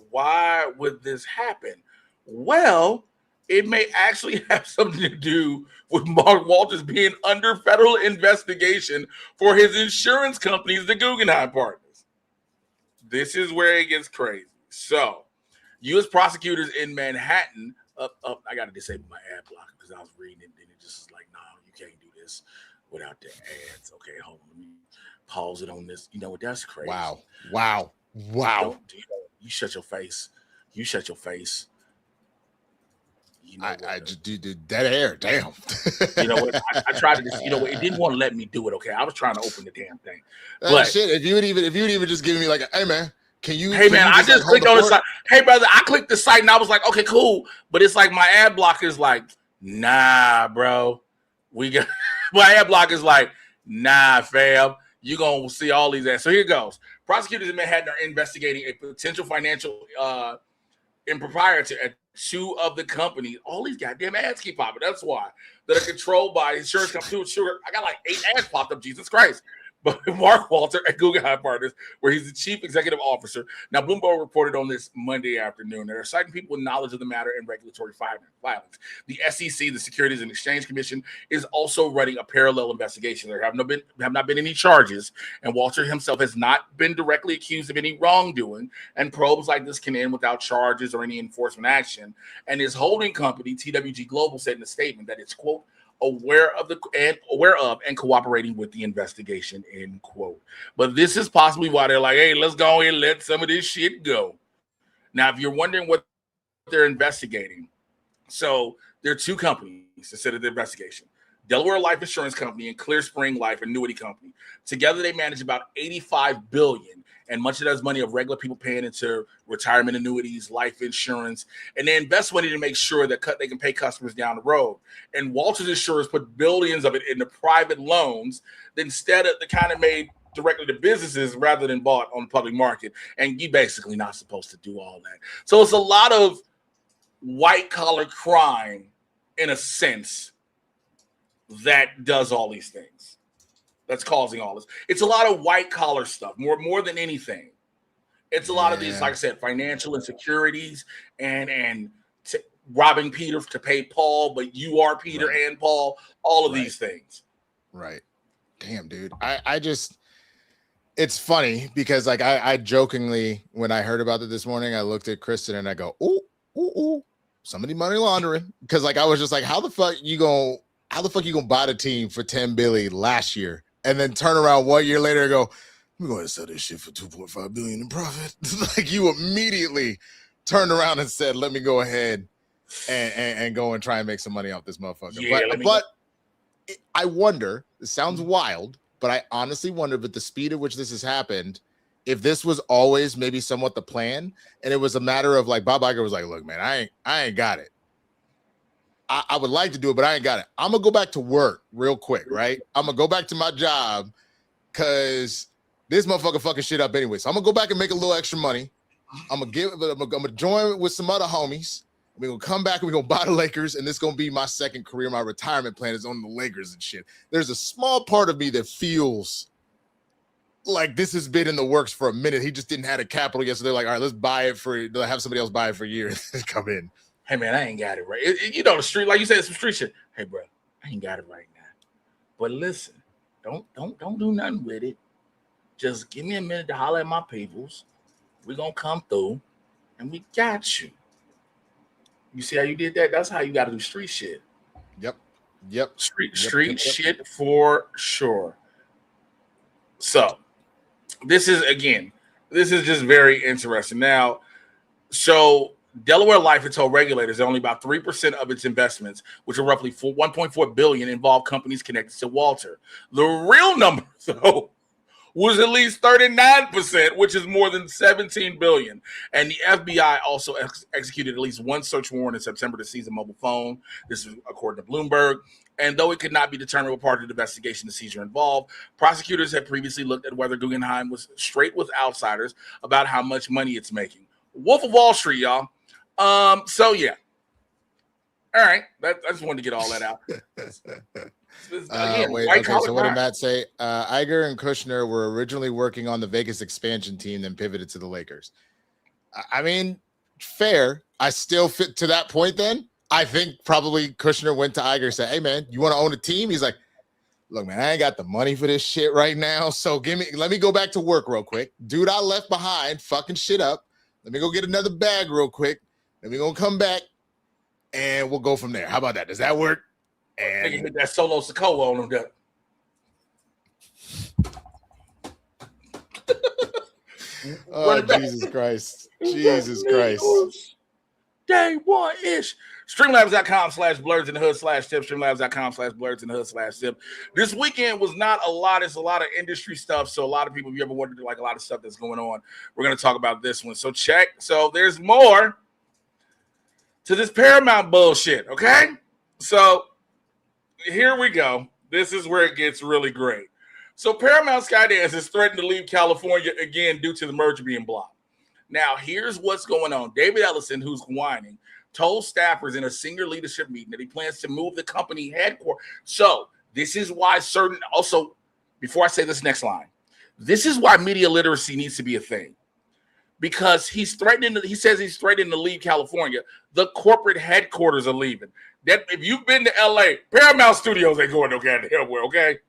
why would this happen? Well, it may actually have something to do with Mark Walters being under federal investigation for his insurance companies, the Guggenheim Partners. This is where it gets crazy. So, U.S. prosecutors in Manhattan, I got to disable my ad blocker because I was reading it and it just is like, no, you can't do this without the ads. Okay, hold on. Let me pause it on this. You know what? That's crazy. Wow. You shut your face. You shut your face. You know I just did dead air. Damn. You know what? I tried to just, you know what? It didn't want to let me do it. Okay. I was trying to open the damn thing. But shit, if you would even just give me like hey man, I just clicked on the site. Hey brother, I clicked the site and I was like, okay, cool. But it's like my ad blocker is like, nah, bro. We got my ad blocker is like, nah, fam. You're going to see all these ads. So here goes. Prosecutors in Manhattan are investigating a potential financial impropriety at two of the companies. All these goddamn ads keep popping. That's why. That are controlled by insurance companies. I got like 8 ads popped up. Jesus Christ. But Mark Walter at Guggenheim Partners, where he's the chief executive officer. Now, Bloomberg reported on this Monday afternoon. They're citing people with knowledge of the matter and regulatory filings. The SEC, the Securities and Exchange Commission, is also running a parallel investigation. There have not been any charges, and Walter himself has not been directly accused of any wrongdoing. And probes like this can end without charges or any enforcement action. And his holding company, TWG Global, said in a statement that it's, quote, aware of and cooperating with the investigation, end quote. But this is possibly why they're like, hey, let's go and let some of this shit go. Now, if you're wondering what they're investigating, so there are two companies that said of the investigation. Delaware Life Insurance Company, and Clear Spring Life Annuity Company. Together, they manage about $85 billion, and much of that is money of regular people paying into retirement annuities, life insurance, and they invest money to make sure that they can pay customers down the road. And Walters Insurance put billions of it into private loans that instead of the kind of made directly to businesses rather than bought on the public market. And you're basically not supposed to do all that. So it's a lot of white-collar crime, in a sense, that does all these things. That's causing all this. It's a lot of white-collar stuff, more than anything. It's a lot of these, like I said, financial insecurities and robbing Peter to pay Paul, but you are Peter and Paul, all of these things. Right. Damn, dude. I just... It's funny because, like, I jokingly, when I heard about it this morning, I looked at Kristen and I go, ooh, somebody money laundering. Because, like, I was just like, how the fuck you gonna buy the team for $10 billion last year and then turn around 1 year later and go, we're going to sell this shit for $2.5 billion in profit? Like, you immediately turned around and said, let me go ahead and go and try and make some money off this motherfucker. Yeah, but I wonder, it sounds wild, but I honestly wonder, with the speed at which this has happened, if this was always maybe somewhat the plan, and it was a matter of, like, Bob Iger was like, look, man, I ain't got it. I would like to do it, but I ain't got it. I'm going to go back to work real quick, right? I'm going to go back to my job because this motherfucker fucking shit up anyway. So I'm going to go back and make a little extra money. I'm going to join with some other homies. We're going to come back and we're going to buy the Lakers, and this is going to be my second career. My retirement plan is on the Lakers and shit. There's a small part of me that feels like this has been in the works for a minute. He just didn't have the capital yet, so they're like, all right, let's buy it have somebody else buy it for a year and come in. Hey, man, I ain't got it right. The street, like you said, some street shit. Hey, bro, I ain't got it right now. But listen, don't do nothing with it. Just give me a minute to holler at my peoples. We're going to come through, and we got you. You see how you did that? That's how you got to do street shit. Yep. Street shit for sure. So, this is just very interesting. Now, so Delaware Life had told regulators that only about 3% of its investments, which are roughly $1.4 billion, involve companies connected to Walter. The real number, though, was at least 39%, which is more than $17 billion. And the FBI also executed at least one search warrant in September to seize a mobile phone. This is according to Bloomberg. And though it could not be determined what part of the investigation the seizure involved, prosecutors had previously looked at whether Guggenheim was straight with outsiders about how much money it's making. Wolf of Wall Street, y'all. So yeah. All right. I just wanted to get all that out. So what did Matt say? Iger and Kushner were originally working on the Vegas expansion team, then pivoted to the Lakers. I mean, fair. I still fit to that point then. I think probably Kushner went to Iger and said, hey, man, you want to own a team? He's like, look, man, I ain't got the money for this shit right now. So let me go back to work real quick. Dude, I left behind fucking shit up. Let me go get another bag real quick. Then we're going to come back and we'll go from there. How about that? Does that work? And hit that solo Sokoa on them. Oh, Jesus Christ. Jesus Christ. Day one-ish. Streamlabs.com/Blerds in the Hood /tip. Streamlabs.com/Blerds in the Hood /tip. This weekend was not a lot. It's a lot of industry stuff. So a lot of people, if you ever wondered, like a lot of stuff that's going on, we're going to talk about this one. So check. So there's more to this Paramount bullshit. Okay. So here we go. This is where it gets really great. So Paramount Skydance is threatened to leave California again due to the merger being blocked. Now, here's what's going on. David Ellison, who's whining, told staffers in a senior leadership meeting that he plans to move the company headquarters. So this is why also, before I say this next line, this is why media literacy needs to be a thing. Because he says he's threatening to leave California. The corporate headquarters are leaving. That if you've been to LA, Paramount Studios ain't going no goddamn where, okay?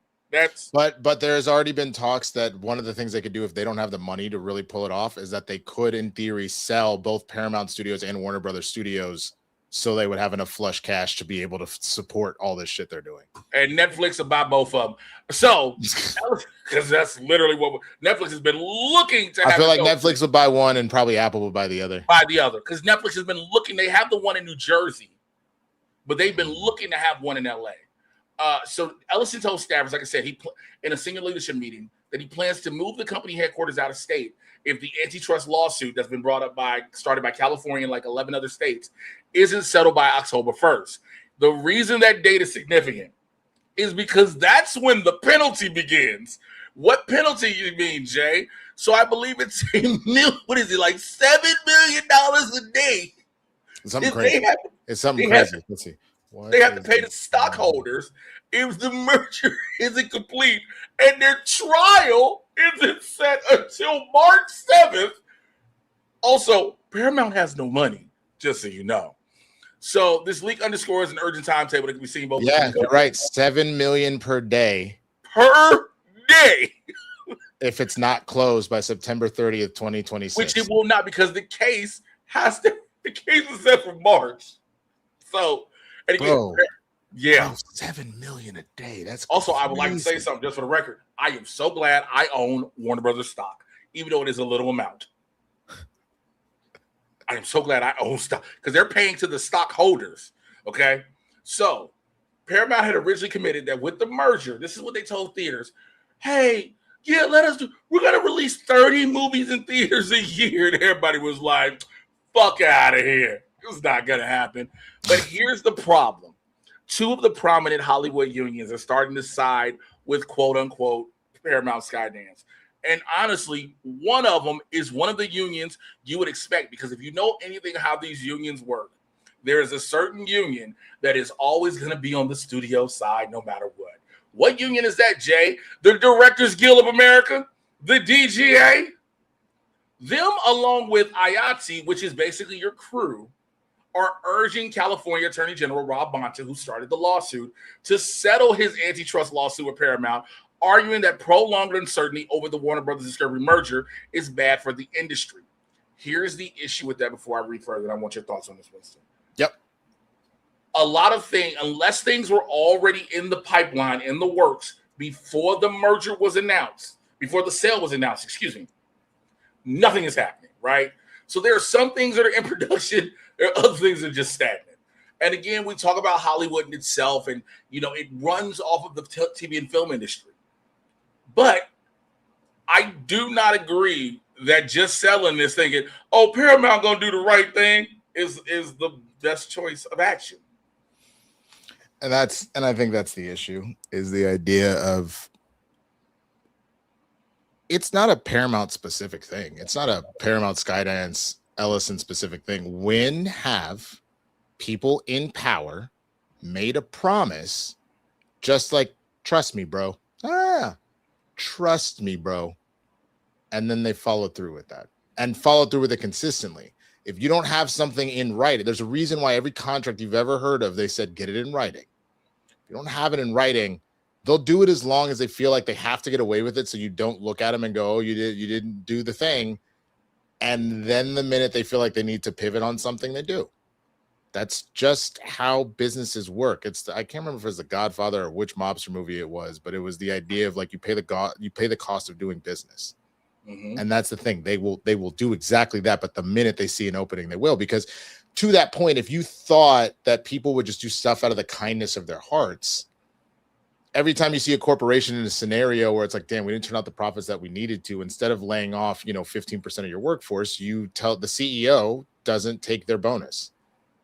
But there's already been talks that one of the things they could do if they don't have the money to really pull it off is that they could, in theory, sell both Paramount Studios and Warner Brothers Studios so they would have enough flush cash to be able to support all this shit they're doing. And Netflix will buy both of them. So, because that's literally what Netflix has been looking to have. I feel like Netflix will buy one and probably Apple will buy the other. Because Netflix has been looking. They have the one in New Jersey, but they've been looking to have one in LA. So Ellison told staffers, like I said, in a senior leadership meeting, that he plans to move the company headquarters out of state if the antitrust lawsuit that's been started by California and like 11 other states isn't settled by October 1st. The reason that date is significant is because that's when the penalty begins. What penalty you mean, Jay? So I believe it's like $7 million a day. It's something crazy. Let's see. They have to pay the stockholders if the merger isn't complete, and their trial isn't set until March 7th. Also, Paramount has no money, just so you know. So this leak underscores an urgent timetable that can be seen both. Yeah, you're right. $7 million per day. Per day. If it's not closed by September 30th, 2026. Which it will not, because the case is set for March. So, and again, bro, yeah. Bro, $7 million a day. That's also crazy. I would like to say something just for the record. I am so glad I own Warner Brothers stock, even though it is a little amount. I am so glad I own stock because they're paying to the stockholders. Okay. So Paramount had originally committed that with the merger, this is what they told theaters. Hey, yeah, we're going to release 30 movies in theaters a year. And everybody was like, fuck out of here. It's not going to happen. But here's the problem. Two of the prominent Hollywood unions are starting to side with quote unquote Paramount Skydance. And honestly, one of them is one of the unions you would expect, because if you know anything how these unions work, there is a certain union that is always going to be on the studio side no matter what. What union is that, Jay? The Directors Guild of America? The DGA? Them, along with IATSE, which is basically your crew, are urging California Attorney General Rob Bonta, who started the lawsuit, to settle his antitrust lawsuit with Paramount, arguing that prolonged uncertainty over the Warner Brothers Discovery merger is bad for the industry. Here's the issue with that before I read further, and I want your thoughts on this, Winston. Yep. A lot of things, unless things were already in the pipeline, in the works, before the merger was announced, before the sale was announced, nothing is happening, right? So there are some things that are in production, there are other things that are just stagnant. And again, we talk about Hollywood in itself, and it runs off of the TV and film industry. But I do not agree that just selling this thinking, oh, Paramount gonna do the right thing is the best choice of action. And I think that's the issue, is the idea of it's not a Paramount specific thing. It's not a Paramount Skydance Ellison specific thing. When have people in power made a promise just like, trust me, bro. Trust me, bro. And then they follow through with that and follow through with it consistently. If you don't have something in writing, there's a reason why every contract you've ever heard of, they said, get it in writing. If you don't have it in writing, they'll do it as long as they feel like they have to get away with it. So you don't look at them and go, oh, you didn't do the thing. And then the minute they feel like they need to pivot on something, they do. That's just how businesses work. I can't remember if it was The Godfather or which mobster movie it was, but it was the idea of like you pay the cost of doing business. Mm-hmm. And that's the thing. They will do exactly that. But the minute they see an opening, they will. Because to that point, if you thought that people would just do stuff out of the kindness of their hearts, every time you see a corporation in a scenario where it's like, damn, we didn't turn out the profits that we needed to, instead of laying off, 15% of your workforce, you tell the CEO doesn't take their bonus.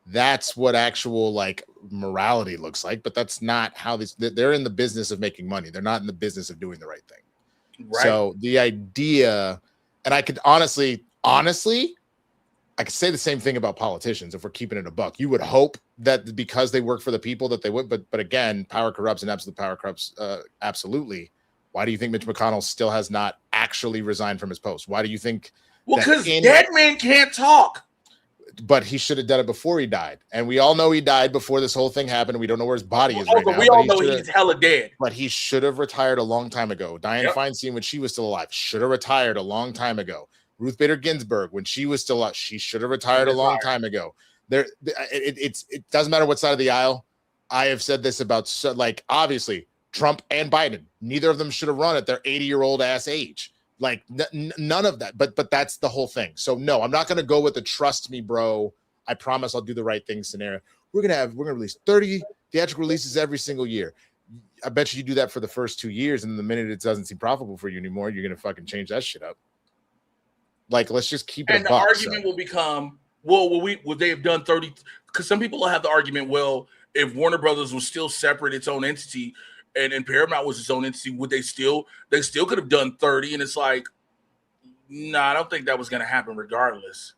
That's what actual like morality looks like, but that's not how they're in the business of making money. They're not in the business of doing the right thing. Right. So the idea, and I could honestly, I could say the same thing about politicians if we're keeping it a buck. You would hope that because they work for the people that they would, but again, power corrupts and absolute power corrupts absolutely. Why do you think Mitch McConnell still has not actually resigned from his post? Why do you think? Well, because dead men can't talk. But he should have done it before he died. And we all know he died before this whole thing happened. We don't know where his body is right now. We all know he's hella dead. But he should have retired a long time ago. Dianne Feinstein, when she was still alive, should have retired a long time ago. Ruth Bader Ginsburg, when she was still alive, she should have retired a long time ago. It doesn't matter what side of the aisle. I have said this about, obviously, Trump and Biden. Neither of them should have run at their 80-year-old ass age. Like none of that, but that's the whole thing. So no, I'm not going to go with the trust me, bro. I promise I'll do the right thing scenario. We're going to release 30 theatrical releases every single year. I bet you do that for the first 2 years, and the minute it doesn't seem profitable for you anymore, you're gonna fucking change that shit up. Like, let's just keep it. And the argument will become, well, would they have done 30? Because some people will have the argument, well, if Warner Brothers was still separate, its own entity, and Paramount was its own entity, would they still could have done 30? And it's like, no, I don't think that was going to happen regardless.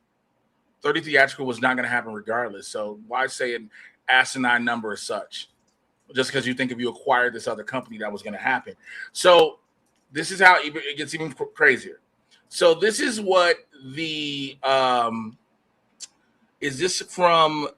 30 theatrical was not going to happen regardless. So why say an asinine number as such? Just because you think if you acquired this other company, that was going to happen. So this is how it gets even crazier. So this is what the this is from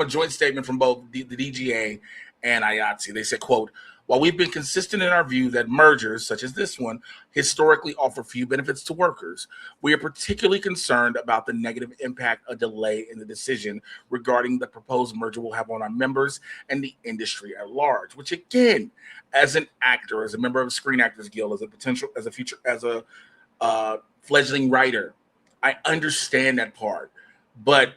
a joint statement from both the DGA and IATSE. They said, quote, while we've been consistent in our view that mergers, such as this one, historically offer few benefits to workers, we are particularly concerned about the negative impact a delay in the decision regarding the proposed merger will have on our members and the industry at large, which again, as an actor, as a member of the Screen Actors Guild, as a fledgling writer, I understand that part, but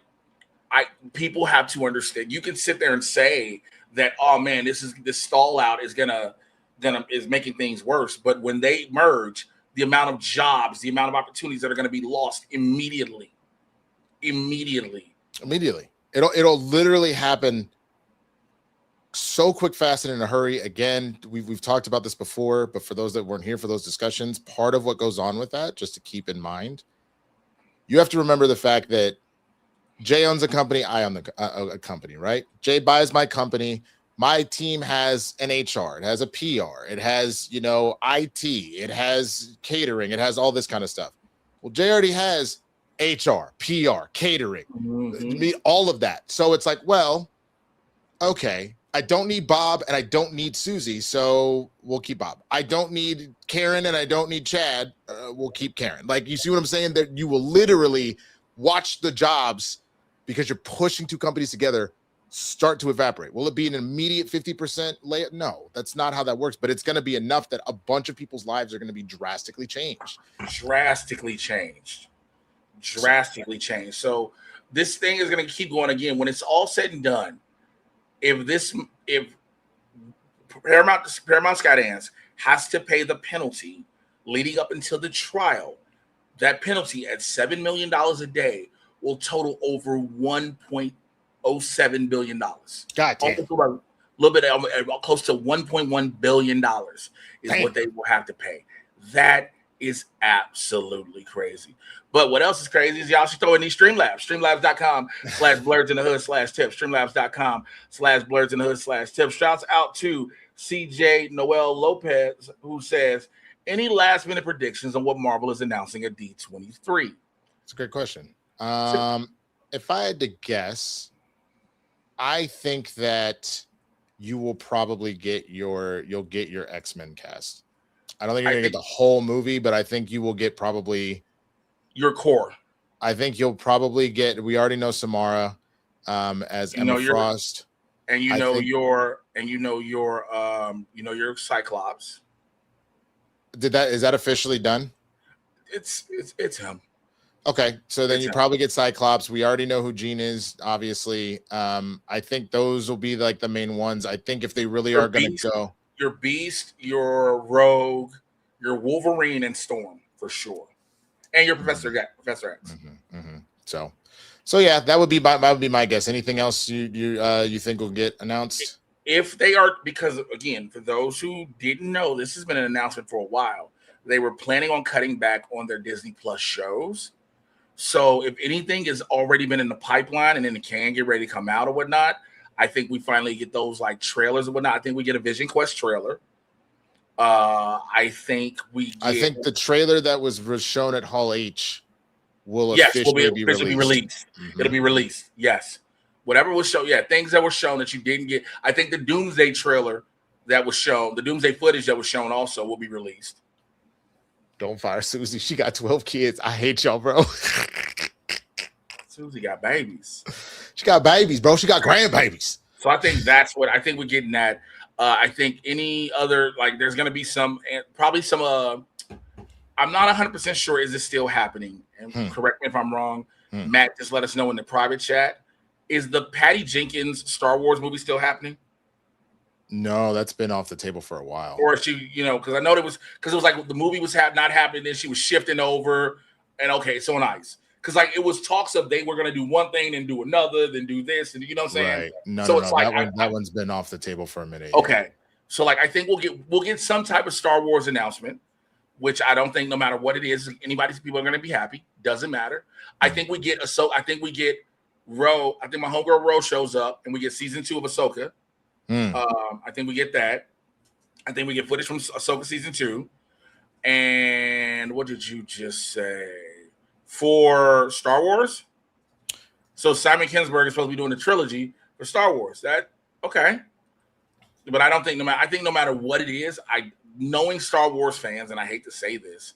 people have to understand. You can sit there and say that, oh man, this stall out is is making things worse. But when they merge, the amount of jobs, the amount of opportunities that are going to be lost immediately. It'll literally happen so quick, fast, and in a hurry. Again, we've talked about this before, but for those that weren't here for those discussions, part of what goes on with that, just to keep in mind, you have to remember the fact that Jay owns a company, I own a company, right? Jay buys my company. My team has an HR, it has a PR, it has, IT, it has catering, it has all this kind of stuff. Well, Jay already has HR, PR, catering, all of that. So it's like, well, okay, I don't need Bob and I don't need Susie, so we'll keep Bob. I don't need Karen and I don't need Chad, we'll keep Karen. Like, you see what I'm saying? That you will literally watch the jobs, because you're pushing two companies together, start to evaporate. Will it be an immediate 50% layup? No, that's not how that works. But it's going to be enough that a bunch of people's lives are going to be drastically changed. So this thing is going to keep going again. When it's all said and done, if Paramount Skydance has to pay the penalty leading up until the trial, that penalty at $7 million a day will total over $1.07 billion. God damn. A little bit, close to $1.1 billion is what they will have to pay. That is absolutely crazy. But what else is crazy is y'all should throw in these Streamlabs. Streamlabs.com/blerdsndahood/tips. Streamlabs.com/blerdsndahood/tips. Shouts out to CJ Noel Lopez, who says, any last minute predictions on what Marvel is announcing at D23? It's a great question. If I had to guess, I think that you will probably get your X-Men cast. I don't think you're gonna get the whole movie, but I think you will get probably your core. I think you'll probably get. We already know Samara as Emma Frost, and your Cyclops. Is that officially done? It's him. Okay, so then you probably get Cyclops. We already know who Jean is, obviously. I think those will be like the main ones. I think if they really are going to go, your Beast, your Rogue, your Wolverine, and Storm for sure, and your Professor X. So yeah, that would be my guess. Anything else you think will get announced? If they are, because again, for those who didn't know, this has been an announcement for a while. They were planning on cutting back on their Disney Plus shows. So if anything has already been in the pipeline and then it can get ready to come out or whatnot, I think we finally get those like trailers and whatnot. I think we get a Vision Quest trailer. I think the trailer that was shown at Hall H will officially be released. It'll be released. Yes. Whatever was shown. Yeah. Things that were shown that you didn't get. I think the Doomsday trailer that was shown, the Doomsday footage that was shown also will be released. Don't fire Susie. She got 12 kids. I hate y'all, bro. Susie got babies. She got babies, bro. She got grandbabies. So I think that's what I think we're getting at. I think any other, like, there's going to be probably some, I'm not 100% sure. Is this still happening? And correct me if I'm wrong. Matt, just let us know in the private chat. Is the Patty Jenkins Star Wars movie still happening? No, that's been off the table for a while. Or she, because I know it was like the movie was not happening, then she was shifting over, and okay, so nice. Because like it was talks of they were gonna do one thing and do another, then do this, and you know what I'm saying? Right. No, so no, it's no. like that one's been off the table for a minute. Okay. So like I think we'll get some type of Star Wars announcement, which I don't think no matter what it is, people are gonna be happy. Doesn't matter. I think we get Ro. I think my homegirl Ro shows up and we get season 2 of Ahsoka. I think we get that. I think we get footage from Ahsoka season 2. And what did you just say for Star Wars? So Simon Kinberg is supposed to be doing the trilogy for Star Wars. That okay, but I don't think I think no matter what it is, knowing Star Wars fans, and I hate to say this,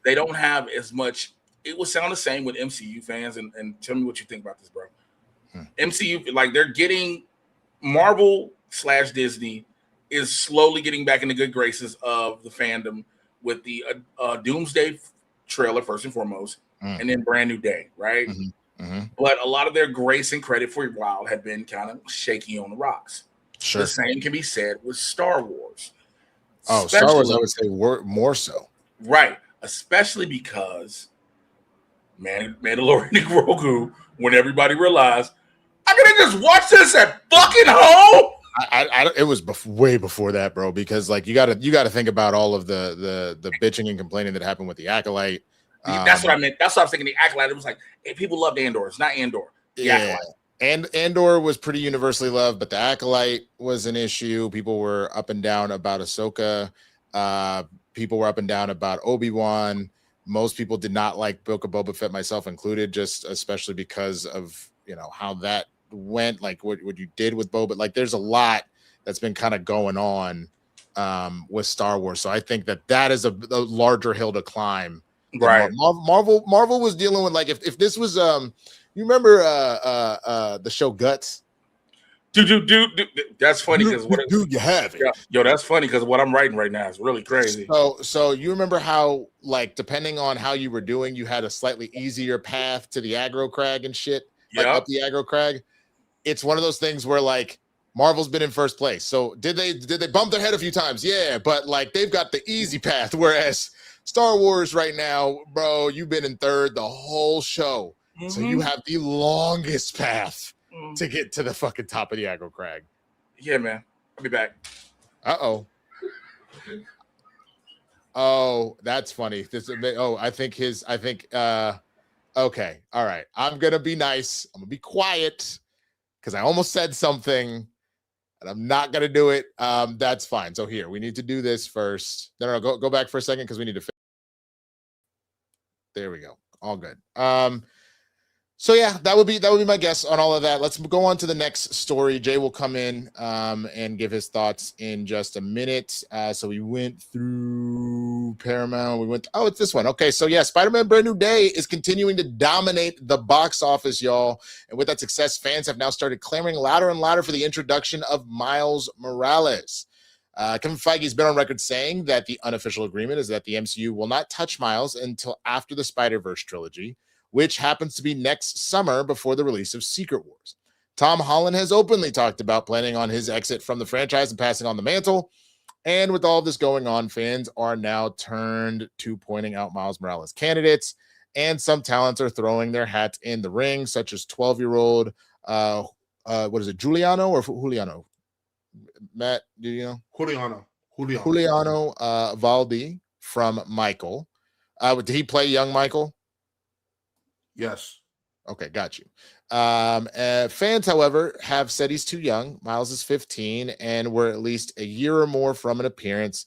they don't have as much. It will sound the same with MCU fans, and tell me what you think about this, bro. MCU, like they're getting Marvel/Disney is slowly getting back in the good graces of the fandom with the Doomsday trailer first and foremost, and then Brand New Day, right? But a lot of their grace and credit for a while had been kind of shaky on the rocks. Sure. The same can be said with Star Wars. Oh, Star Wars, I would say more so. Right. Especially because Mandalorian and Grogu, when everybody realized, I could have just watched this at fucking home. It was way before that, bro, because like you got to think about all of the bitching and complaining that happened with the Acolyte. That's what I meant. That's what I was thinking. The Acolyte. It was like, hey, people loved Andor. It's not Andor. Yeah. And Andor was pretty universally loved, but the Acolyte was an issue. People were up and down about Ahsoka. People were up and down about Obi-Wan. Most people did not like Book of Boba Fett, myself included, just especially because of how that went, like what you did with Boba. Like there's a lot that's been kind of going on with Star Wars. So I think that is a larger hill to climb. Right. Marvel was dealing with, like, if this was you remember the show Guts? Dude, that's funny because you have it. Yo, that's funny because what I'm writing right now is really crazy. So you remember how, like, depending on how you were doing, you had a slightly easier path to the aggro crag and shit, like up the aggro crag. It's one of those things where, like, Marvel's been in first place. So did they bump their head a few times? Yeah, but like they've got the easy path, whereas Star Wars right now, bro, you've been in third the whole show. So you have the longest path to get to the fucking top of the aggro crag. Yeah, man. I'll be back. Oh, that's funny. Okay. All right. I'm going to be nice. I'm going to be quiet because I almost said something and I'm not going to do it. That's fine. So here, we need to do this first. No, go back for a second because we need to. There we go. All good. So yeah, that would be my guess on all of that. Let's go on to the next story. Jay will come in and give his thoughts in just a minute. So we went through Paramount. It's this one. Okay, so yeah, Spider-Man Brand New Day is continuing to dominate the box office, y'all. And with that success, fans have now started clamoring louder and louder for the introduction of Miles Morales. Kevin Feige's been on record saying that the unofficial agreement is that the MCU will not touch Miles until after the Spider-Verse trilogy, which happens to be next summer before the release of Secret Wars. Tom Holland has openly talked about planning on his exit from the franchise and passing on the mantle. And with all this going on, fans are now turned to pointing out Miles Morales candidates, and some talents are throwing their hats in the ring, such as 12-year-old, Giuliano or Juliano? Matt, do you know? Juliano Valdi from Michael. Did he play young Michael? Yes. Okay, got you. Fans, however, have said he's too young. Miles is 15, and we're at least a year or more from an appearance.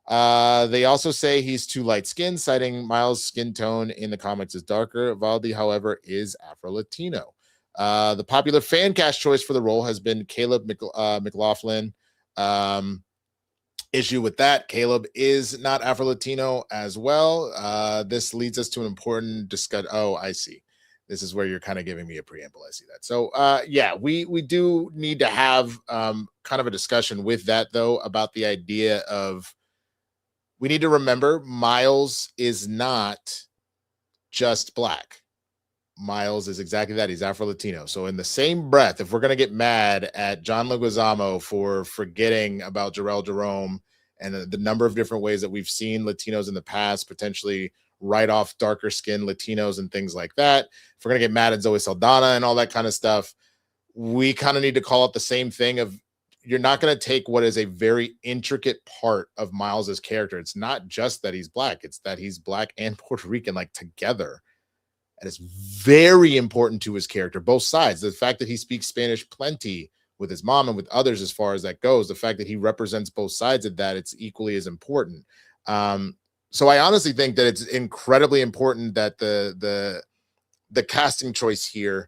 They also say he's too light-skinned, citing Miles' skin tone in the comics is darker. Valdi, however, is Afro-Latino. The popular fan cast choice for the role has been Caleb McLaughlin. Issue with that, Caleb is not Afro-Latino as well. This leads us to an important discussion. Oh, I see. This is where you're kind of giving me a preamble. I see that. So, yeah, we do need to have kind of a discussion with that, though, about the idea of we need to remember Miles is not just black. Miles is exactly that. He's Afro-Latino. So in the same breath, if we're going to get mad at John Leguizamo for forgetting about Jarrell Jerome and the number of different ways that we've seen Latinos in the past potentially write off darker skinned Latinos and things like that, if we're going to get mad at Zoe Saldana and all that kind of stuff, we kind of need to call it the same thing of you're not going to take what is a very intricate part of Miles's character. It's not just that he's black. It's that he's black and Puerto Rican, like together. And it's very important to his character, both sides. The fact that he speaks Spanish plenty with his mom and with others, as far as that goes, the fact that he represents both sides of that, it's equally as important. So I honestly think that it's incredibly important that the casting choice here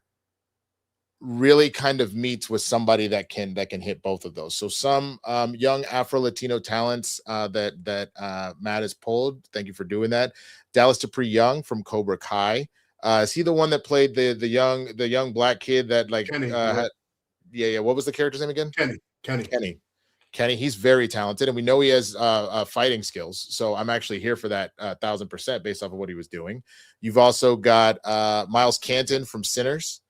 really kind of meets with somebody that can hit both of those. So some young Afro-Latino talents that Matt has pulled. Thank you for doing that. Dallas Dupree Young from Cobra Kai. Is he the one that played the young black kid that like Kenny, had, yeah. What was the character's name again? Kenny. He's very talented, and we know he has fighting skills. So I'm actually here for that 1,000% based off of what he was doing. You've also got Miles Canton from Sinners.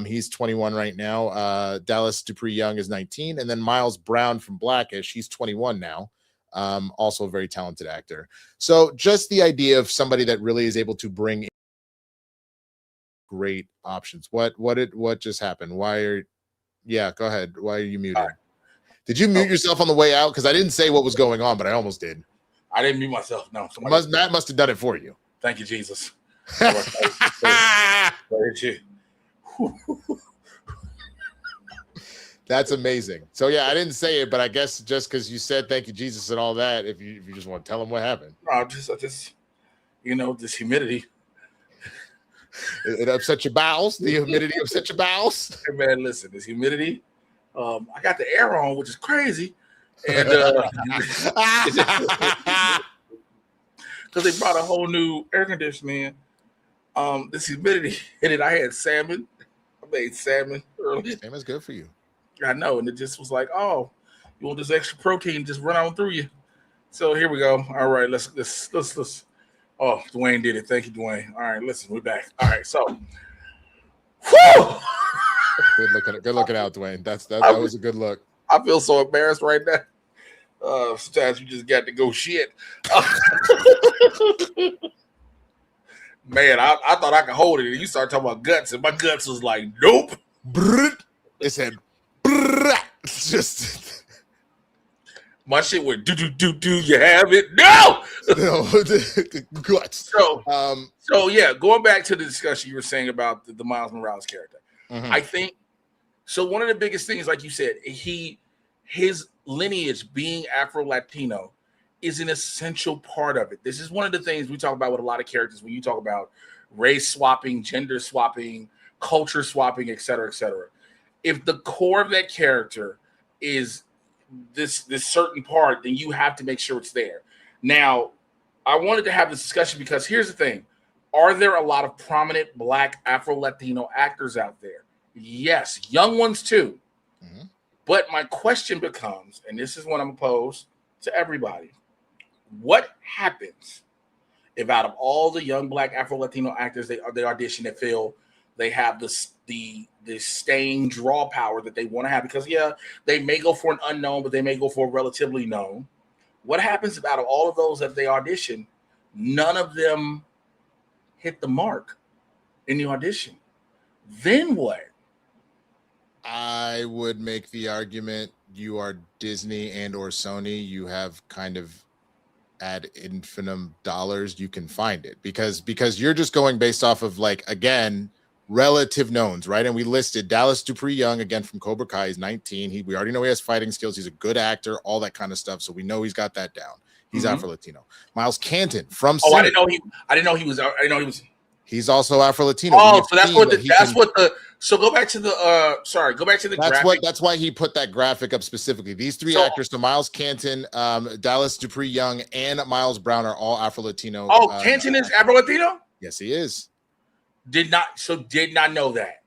He's 21 right now. Dallas Dupree Young is 19, and then Miles Brown from Blackish. He's 21 now. Also a very talented actor. So just the idea of somebody that really is able to bring great options. What just happened? Go ahead. Why are you muted? Did you mute yourself on the way out? Because I didn't say what was going on, but I almost did. I didn't mute myself. No, Matt must have done it for you. Thank you, Jesus. That's amazing. So yeah, I didn't say it, but I guess just because you said thank you, Jesus, and all that, if you just want to tell them what happened. No, I just this humidity. It upset your bowels. The humidity upset your bowels. Hey man, listen, this humidity. I got the air on, which is crazy, and because they brought a whole new air conditioning in. This humidity hit it. I had salmon. I made salmon earlier. Salmon's good for you. I know, and it just was like, oh, you want this extra protein just run on through you. So here we go. All right, let's. Oh, Dwayne did it. Thank you, Dwayne. All right, listen, we're back. All right, so, whew! Good looking out, Dwayne. That was a good look. I feel so embarrassed right now. Sometimes you just got to go shit. Man, I thought I could hold it, and you started talking about guts, and my guts was like, nope. It said, it's just. My shit went do. You have it? No. Guts. So yeah, going back to the discussion you were saying about the Miles Morales character, I think so. One of the biggest things, like you said, his lineage being Afro-Latino is an essential part of it. This is one of the things we talk about with a lot of characters when you talk about race swapping, gender swapping, culture swapping, et cetera, et cetera. If the core of that character is this certain part, then you have to make sure it's there. Now, I wanted to have this discussion because here's the thing. Are there a lot of prominent Black Afro-Latino actors out there? Yes, young ones too. Mm-hmm. But my question becomes, and this is what I'm going to pose to everybody. What happens if out of all the young Black Afro-Latino actors they audition, they feel they have the staying draw power that they want to have? Because, yeah, they may go for an unknown, but they may go for a relatively known. What happens if out of all of those that they audition, none of them hit the mark in the audition? Then what? I would make the argument you are Disney and or Sony. You have kind of ad infinitum dollars. You can find it because you're just going based off of, like, again, relative knowns, right? And we listed Dallas Dupree Young, again, from Cobra Kai. He's 19. We already know he has fighting skills. He's a good actor, all that kind of stuff. So we know he's got that down. He's Afro-Latino. Miles Canton from I didn't know he was. He's also Afro-Latino. Oh, so so go back to the graphic. That's why he put that graphic up specifically. These three actors, so Miles Canton, Dallas Dupree Young, and Miles Brown are all Afro-Latino. Oh, Canton is Afro-Latino? Yes, he is. Did not know that.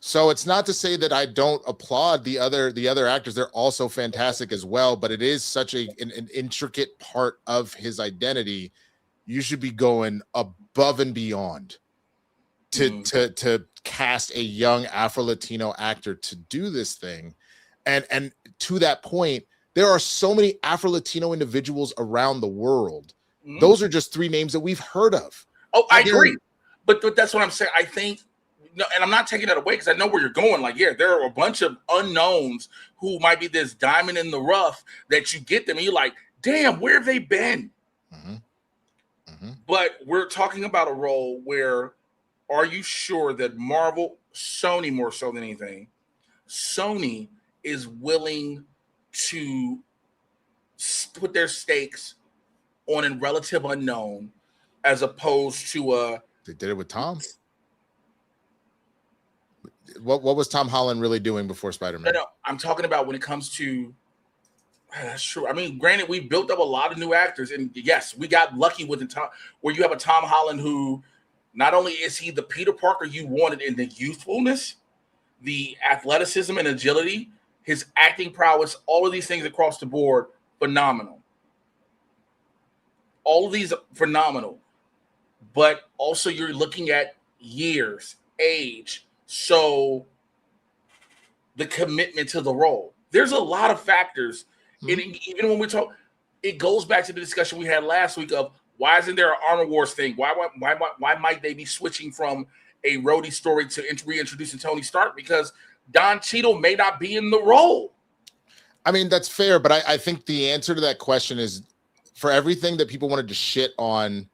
So it's not to say that I don't applaud the other actors. They're also fantastic as well, but it is such an intricate part of his identity. You should be going above and beyond. to cast a young Afro-Latino actor to do this thing. And to that point, there are so many Afro-Latino individuals around the world. Those are just 3 names that we've heard of. Oh, I agree. But that's what I'm saying. I think, no, and I'm not taking that away because I know where you're going. Like, yeah, there are a bunch of unknowns who might be this diamond in the rough that you get them and you're like, damn, where have they been? But we're talking about a role where, are you sure that Marvel, Sony more so than anything, Sony is willing to put their stakes on a relative unknown as opposed to they did it with Tom. What was Tom Holland really doing before Spider-Man? No, I'm talking about when it comes to that's true. I mean, granted, we built up a lot of new actors, and yes, we got lucky with the Tom, where you have a Tom Holland who not only is he the Peter Parker you wanted in the youthfulness, the athleticism and agility, his acting prowess, all of these things across the board, phenomenal. All of these phenomenal. But also you're looking at years, age, so the commitment to the role. There's a lot of factors. And even when we talk, it goes back to the discussion we had last week of why isn't there an Armor Wars thing? Why might they be switching from a Rhodey story to reintroducing Tony Stark? Because Don Cheadle may not be in the role. I mean, that's fair, but I think the answer to that question is, for everything that people wanted to shit on,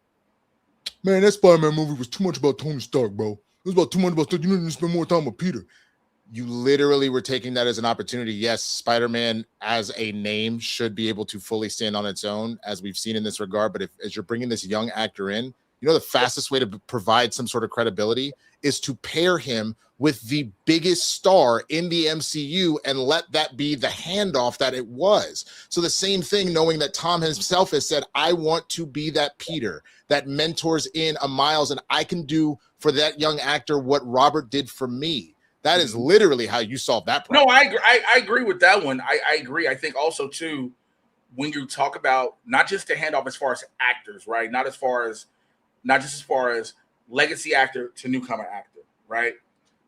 man, that Spider-Man movie was too much about Tony Stark, bro. It was about too much about Stark. You need to spend more time with Peter. You literally were taking that as an opportunity. Yes, Spider-Man as a name should be able to fully stand on its own, as we've seen in this regard. But as you're bringing this young actor in, you know, the fastest way to provide some sort of credibility is to pair him with the biggest star in the MCU and let that be the handoff that it was. So the same thing, knowing that Tom himself has said, I want to be that Peter that mentors in a Miles, and I can do for that young actor what Robert did for me. That is literally how you solve that problem. No, I agree with that one. I agree. I think also, too, when you talk about not just the handoff as far as actors, right? Not just as far as legacy actor to newcomer actor, right?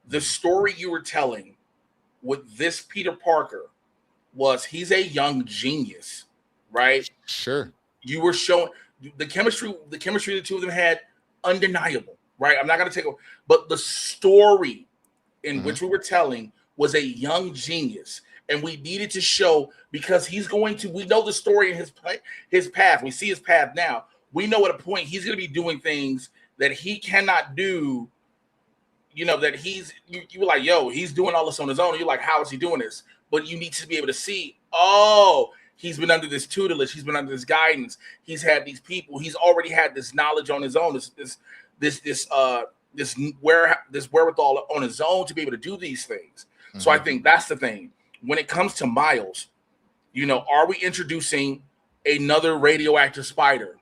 The story you were telling with this Peter Parker was he's a young genius, right? Sure. You were showing the chemistry the two of them had, undeniable, right? I'm not going to take over, but the story in which we were telling was a young genius, and we needed to show, because we know the story in his path. We see his path now. We know at a point he's going to be doing things that he cannot do. You know, that you were like, yo, he's doing all this on his own. And you're like, how is he doing this? But you need to be able to see, oh, he's been under this tutelage. He's been under this guidance. He's had these people. He's already had this knowledge on his own. This wherewithal on his own to be able to do these things. So I think that's the thing. When it comes to Miles, you know, are we introducing another radioactive spider?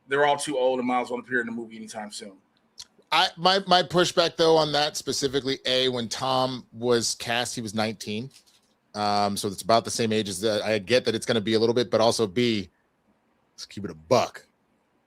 They're all too old, and Miles won't appear in the movie anytime soon. My pushback though on that specifically, when Tom was cast, he was 19. So it's about the same age as that. I get that it's going to be a little bit, but also B, let's keep it a buck.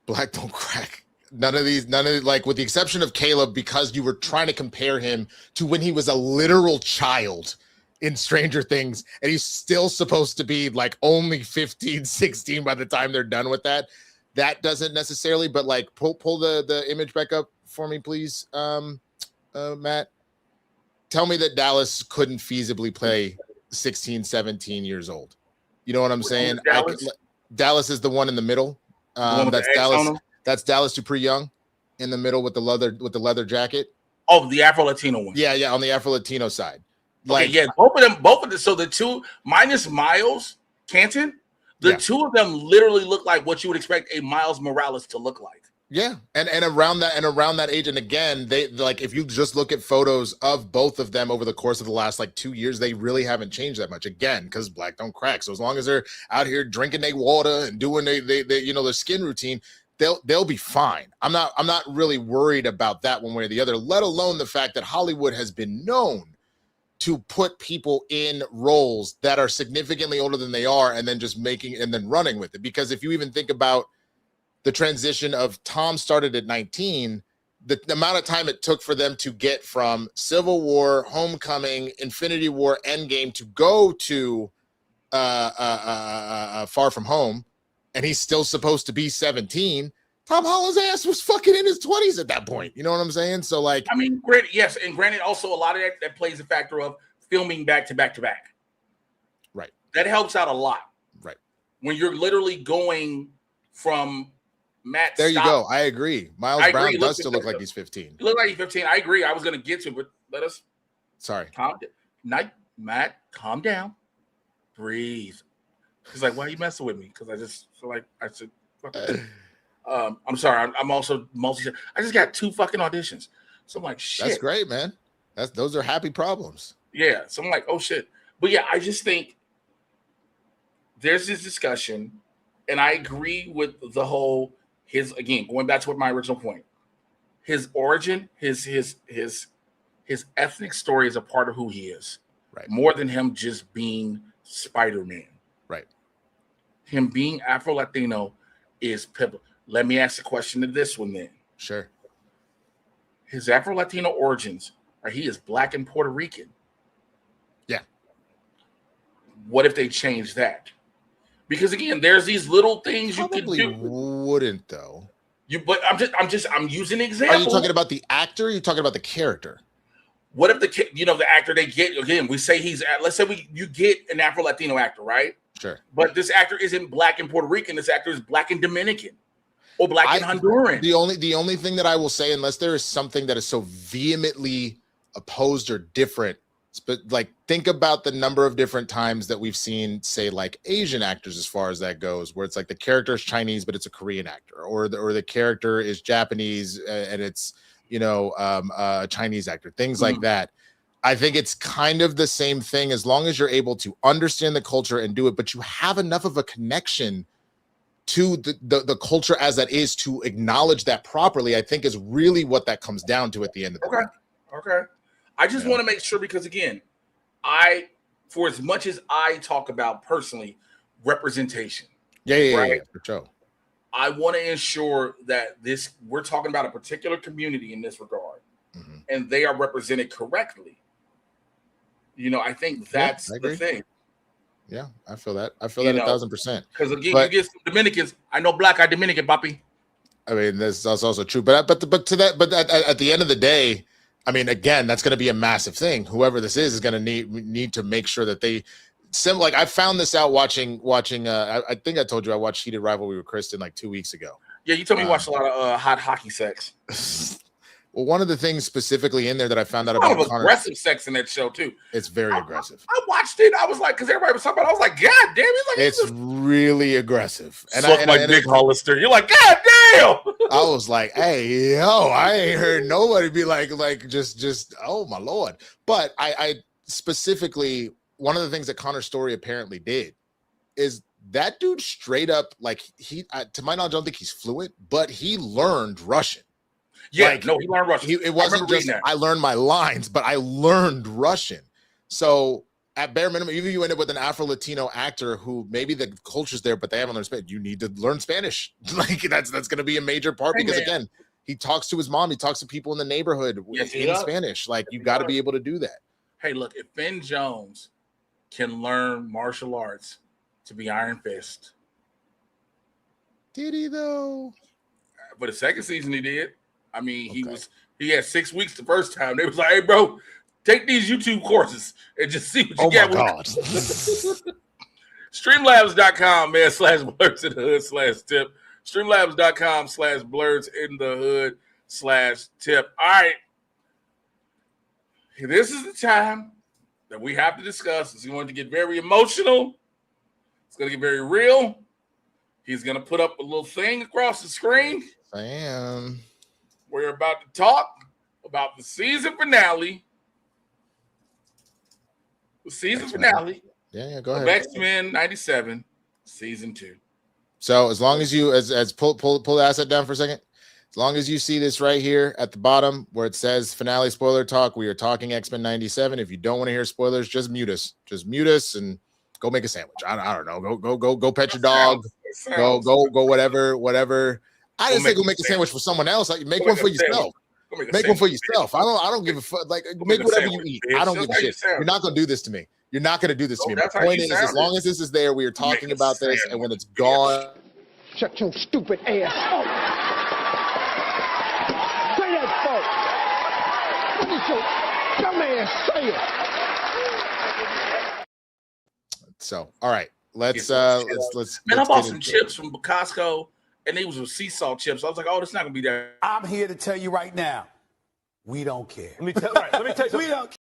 Black don't crack. None of these, like, with the exception of Caleb, because you were trying to compare him to when he was a literal child in Stranger Things, and he's still supposed to be like only 15, 16 by the time they're done with that. That doesn't necessarily, but like pull the image back up for me, please, Matt. Tell me that Dallas couldn't feasibly play 16, 17 years old. You know what I'm saying? Dallas is the one in the middle. That's Dallas. That's Dallas Dupree Young in the middle with the leather jacket. Oh, the Afro-Latino one. Yeah, on the Afro-Latino side. Like, okay, yeah, both of them. So the two minus Miles Kanter, the two of them literally look like what you would expect a Miles Morales to look like. Yeah, and around that age, and again, they like, if you just look at photos of both of them over the course of the last like 2 years, they really haven't changed that much. Again, because black don't crack. So as long as they're out here drinking their water and doing they their skin routine, they'll be fine. I'm not really worried about that one way or the other. Let alone the fact that Hollywood has been known to put people in roles that are significantly older than they are, and then just running with it. Because if you even think about the transition of Tom started at 19 the amount of time it took for them to get from Civil War, Homecoming, Infinity War, Endgame to go to Far From Home, and he's still supposed to be 17. Tom Holland's ass was fucking in his 20s at that point. You know what I'm saying? So, like, I mean, granted, yes, and granted, also a lot of that plays a factor of filming back to back to back. Right. That helps out a lot. Right. When you're literally going from Matt. There you go. I agree. Miles Brown does still look like he's 15. He look like he's 15. I agree. I was going to get to it, but let us. Sorry. Calm down. Matt, calm down. Breathe. He's like, why are you messing with me? Because I just feel like I should. I'm sorry. I'm also I just got 2 fucking auditions. So I'm like, shit. That's great, man. Those are happy problems. Yeah. So I'm like, oh shit. But yeah, I just think there's this discussion, and I agree with the whole again, going back to what my original point. His origin, his ethnic story is a part of who he is. Right. More than him just being Spider-Man. Right. Him being Afro-Latino is pivotal. Let me ask a question to this one then. Sure. His Afro-Latino origins are he is Black and Puerto Rican. Yeah. What if they change that? Because again, there's these little things Probably you can do. Wouldn't though. I'm using an example. Are you talking about the actor? Or are you talking about the character? What if the actor they get again? We say let's say you get an Afro-Latino actor, right? Sure. But this actor isn't Black and Puerto Rican. This actor is Black and Dominican. Or Black and Honduran. The only thing that I will say, unless there is something that is so vehemently opposed or different, but like think about the number of different times that we've seen, say, like Asian actors, as far as that goes, where it's like the character is Chinese, but it's a Korean actor, or the character is Japanese and it's a Chinese actor, things like that. I think it's kind of the same thing as long as you're able to understand the culture and do it, but you have enough of a connection to the culture as that is to acknowledge that properly, I think is really what that comes down to at the end of the day. Okay. I just want to make sure, because again, for as much as I talk about personally representation. Yeah, for sure. I want to ensure that we're talking about a particular community in this regard, and they are represented correctly. I think that's the thing. Yeah, I feel that. I feel that 1,000%. Because again, you get some Dominicans. I know Black are Dominican, papi. I mean, that's also true. But at the end of the day, I mean, again, that's going to be a massive thing. Whoever this is going to need to make sure that they. Like I found this out watching. I think I told you I watched Heated Rivalry with Kristen like 2 weeks ago. Yeah, you told me you watched a lot of hot hockey sex. Well, one of the things specifically in there that I found out about Kanter, aggressive sex in that show too. It's very aggressive. I watched it. I was like, because everybody was talking about it. I was like, God damn it! It's really aggressive. And suck my dick, Hollister. You're like, God damn! I was like, hey, yo, I ain't heard nobody be like just oh my Lord. But I specifically, one of the things that Kanter's story apparently did is that dude straight up, like to my knowledge, I don't think he's fluent, but he learned Russian. Yeah, he learned Russian. It wasn't just I learned my lines, but I learned Russian. So at bare minimum, even if you end up with an Afro-Latino actor who maybe the culture's there, but they haven't learned Spanish, you need to learn Spanish. Like that's going to be a major part because again, he talks to his mom, he talks to people in the neighborhood in Spanish. Like you got to be able to do that. Hey, look, if Ben Jones can learn martial arts to be Iron Fist, did he though? But the second season he did. I mean, he had 6 weeks the first time. They was like, hey, bro, take these YouTube courses and just see what you get. Oh, my God. Streamlabs.com, man, /Blerds in the Hood /tip. Streamlabs.com /Blerds in the Hood /tip. All right. This is the time that we have to discuss. It's going to get very emotional. It's going to get very real. He's going to put up a little thing across the screen. I am. We're about to talk about the season finale. The season finale. Yeah, go ahead. Of X-Men 97, season 2. So as long as you pull the asset down for a second, as long as you see this right here at the bottom where it says finale spoiler talk, we are talking X-Men 97. If you don't want to hear spoilers, just mute us. Just mute us and go make a sandwich. I don't know. Go pet your dog. Go whatever. I didn't say go make a sandwich for someone else. Like, make one for yourself. Make one for yourself. I don't give a fuck. Like, make whatever you eat. I don't give a shit. You're not gonna do this to me. You're not gonna do this to me. My point is, as long as this is there, we are talking about this, and when it's gone, shut your stupid ass up. Say that, folks. What did your dumb ass say it? So, all right, let's. Man, I bought some into chips from Costco, and they was with sea salt chips. I was like, oh, this not gonna be that. I'm here to tell you right now, we don't care. Let me tell you something. We don't care.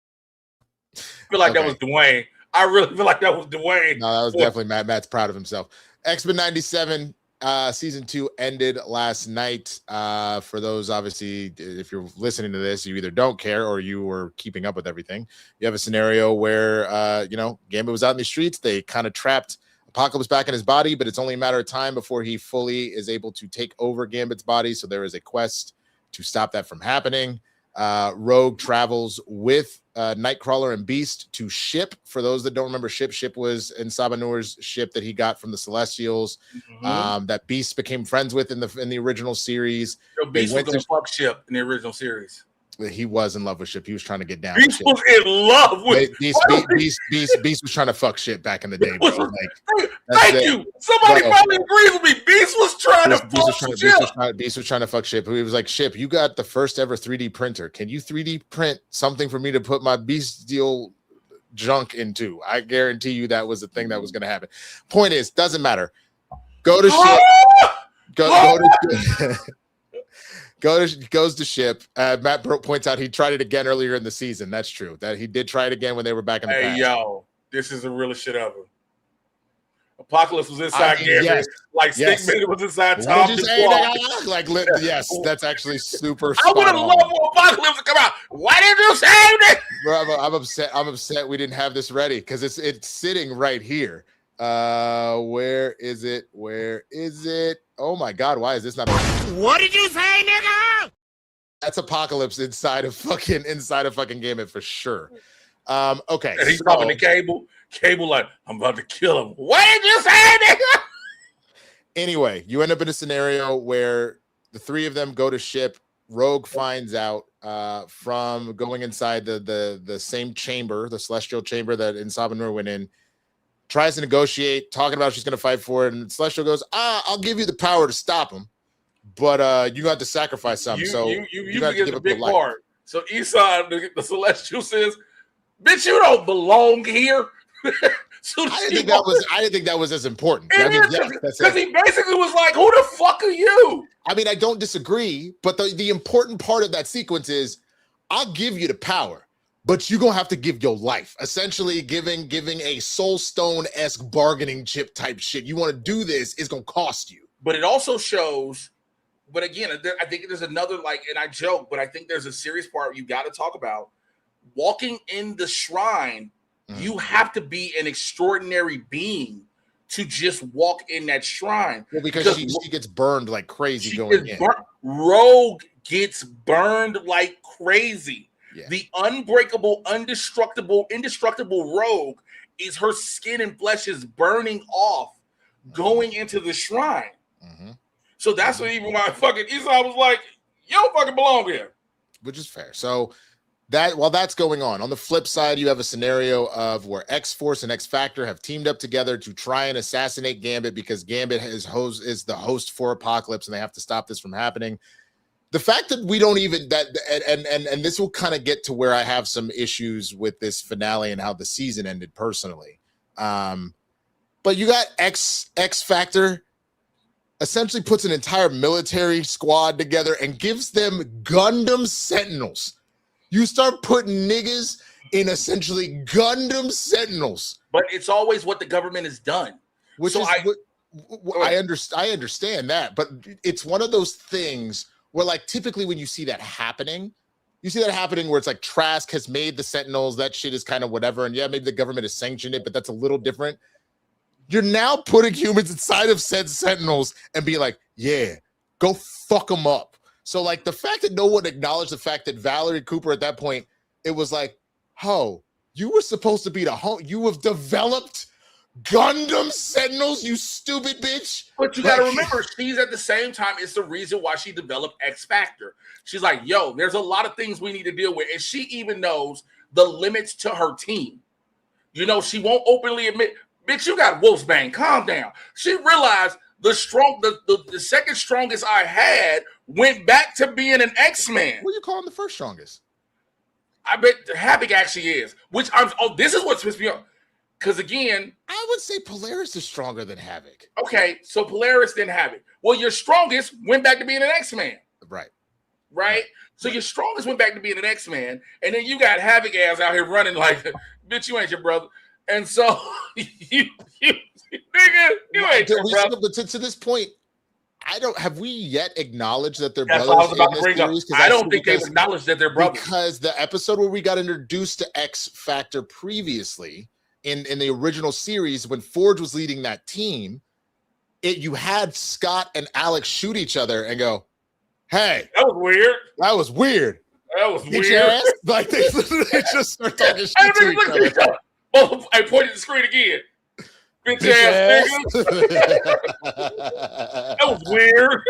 I feel like that was Dwayne. I really feel like that was Dwayne. No, that was definitely Matt. Matt's proud of himself. X-Men 97 season 2 ended last night. For those, obviously, if you're listening to this, you either don't care or you were keeping up with everything. You have a scenario where, Gambit was out in the streets. They kind of trapped Apocalypse back in his body, but it's only a matter of time before he fully is able to take over Gambit's body. So there is a quest to stop that from happening. Rogue travels with Nightcrawler and Beast to Ship. For those that don't remember, Ship was in Sabanur's ship that he got from the Celestials. That Beast became friends with in the original series. So Beast was gonna fuck Ship in the original series. He was in love with Ship. He was trying to get down. Beast was in love with Beast was trying to fuck Ship back in the day. Bro. Like, thank you. Somebody probably agrees with me. Beast was trying to fuck Ship. Beast was trying to fuck Ship. He was like, Ship, you got the first ever 3D printer. Can you 3D print something for me to put my bestial junk into? I guarantee you that was the thing that was going to happen. Point is, doesn't matter. Go to Ship. Goes to Ship. Matt points out he tried it again earlier in the season. That's true. That he did try it again when they were back in the past. Hey, yo, this is the realest shit ever. Apocalypse was inside Gambit. Yes. Like Stickman was inside Tom. Yes, that's actually super. I would have loved for Apocalypse to come out. Why did you say that? Bro, I'm upset. I'm upset we didn't have this ready because it's sitting right here. Where is it? Oh my God, why is this not? What did you say, nigga? That's Apocalypse inside of fucking Gambit for sure. Okay. And he's talking to Cable. Cable like, I'm about to kill him. What did you say, nigga? Anyway, you end up in a scenario where the three of them go to Ship. Rogue finds out from going inside the same chamber, the celestial chamber that Sabanur went in. Tries to negotiate, talking about she's going to fight for it, and Celestial goes, I'll give you the power to stop him, but you got to sacrifice something. You got to give up the big part. So Esau, the Celestial says, "Bitch, you don't belong here." So I didn't think that was as important. Because he basically was like, "Who the fuck are you?" I mean, I don't disagree, but the important part of that sequence is, I'll give you the power, but you're going to have to give your life. Essentially giving a Soul Stone-esque bargaining chip type shit. You want to do this, it's going to cost you. But it also shows, but again, I think there's another, and I joke, but I think there's a serious part you got to talk about. Walking in the shrine, you have to be an extraordinary being to just walk in that shrine. Well, because she gets burned like crazy going in. Rogue gets burned like crazy. Yeah. The unbreakable, indestructible Rogue is her skin and flesh is burning off going into the shrine. So that's what even my fucking Esau was like, you don't fucking belong here. Which is fair. So while that's going on the flip side, you have a scenario of where X-Force and X-Factor have teamed up together to try and assassinate Gambit because Gambit is the host for Apocalypse and they have to stop this from happening. The fact that we don't even and this will kind of get to where I have some issues with this finale and how the season ended personally. But you got X-Factor essentially puts an entire military squad together and gives them Gundam Sentinels. You start putting niggas in essentially Gundam Sentinels. But it's always what the government has done. I understand that, but it's one of those things where, like, typically when you see that happening where it's like Trask has made the Sentinels, that shit is kind of whatever, and yeah, maybe the government has sanctioned it, but that's a little different. You're now putting humans inside of said Sentinels and be like, yeah, go fuck them up. So, like, the fact that no one acknowledged the fact that Valerie Cooper at that point, it was like, you were supposed to be you have developed Gundam Sentinels, you stupid bitch. But you got to remember, she's at the same time, it's the reason why she developed X Factor. She's like, yo, there's a lot of things we need to deal with. And she even knows the limits to her team. You know, she won't openly admit, bitch, you got Wolfsbane. Calm down. She realized the second strongest I had went back to being an X-Man. What are you calling the first strongest? I bet Havoc actually is. This is what's pissed me off. Because again, I would say Polaris is stronger than Havoc. Okay, so Polaris then Havoc. Well, your strongest went back to being an X-Man. Right? So your strongest went back to being an X-Man, and then you got Havoc ass out here running like, bitch, you ain't your brother. And so you nigga, you ain't your brother. But to this point, have we yet acknowledged that they're That's brothers? what I was about in to bring up. series? I don't think they've acknowledged that they're brothers. Because the episode where we got introduced to X Factor previously in the original series, when Forge was leading that team, you had Scott and Alex shoot each other and go, hey, that was weird. That was weird. That was Get weird. your ass? Like they literally just start talking shit to each other. Oh, I pointed the screen again. Bitch ass nigga. That was weird.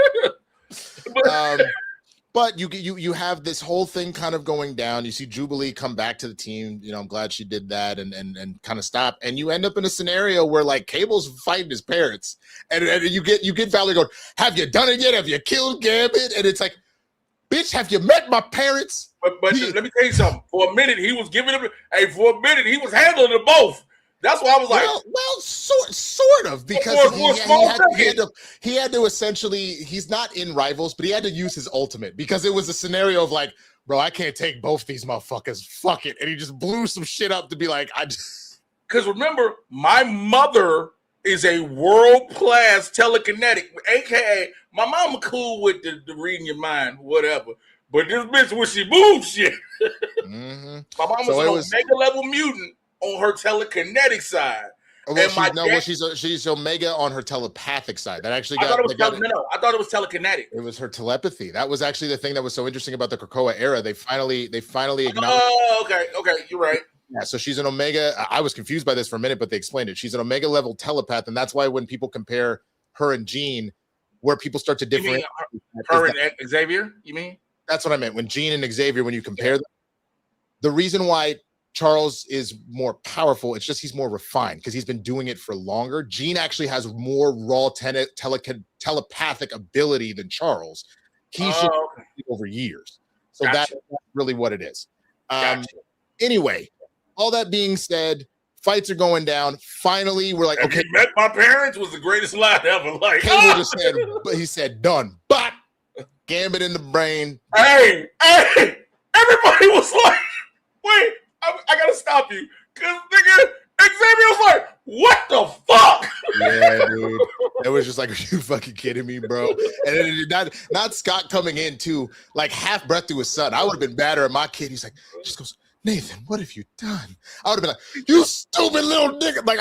But you have this whole thing kind of going down. You see Jubilee come back to the team. You know, I'm glad she did that and kind of stop. And you end up in a scenario where like Cable's fighting his parents, and you get Valerie going, "Have you done it yet? Have you killed Gambit?" And it's like, bitch, have you met my parents? But let me tell you something. For a minute, he was giving them. Hey, for a minute, he was handling them both. That's why I was like, well, sort of, because he had to essentially. He's not in Rivals, but he had to use his ultimate because it was a scenario of like, bro, I can't take both these motherfuckers. Fuck it, and he just blew some shit up to be like, Because remember, my mother is a world-class telekinetic, aka my mama cool with the reading your mind, whatever. But this bitch, when she moves shit, my mom was an Omega level mutant on her telekinetic side. Well, she's Omega on her telepathic side. That actually got. I thought it was telekinetic. It was her telepathy. That was actually the thing that was so interesting about the Krakoa era. They finally acknowledged. Oh, okay, you're right. Yeah, so she's an Omega. I was confused by this for a minute, but they explained it. She's an Omega level telepath, and that's why when people compare her and Jean, where people start to differentiate her and Xavier. You mean? That's what I meant. When Jean and Xavier, when you compare them, the reason why Charles is more powerful, it's just he's more refined because he's been doing it for longer. Jean actually has more raw telepathic ability than Charles. He's over years. So that's really what it is. Anyway, all that being said, fights are going down. Finally, we're like, okay. Met my parents was the greatest line ever. Like, he said, done. But Gambit in the brain. Hey, everybody was like, wait, I gotta stop you. Because nigga, Xavier was like, what the fuck? Yeah, dude. It was just like, are you fucking kidding me, bro? And then not Scott coming in too, like half breath to his son. I would have been badder at my kid. He's like, just goes, Nathan, what have you done? I would have been like, you stupid little nigga. Like,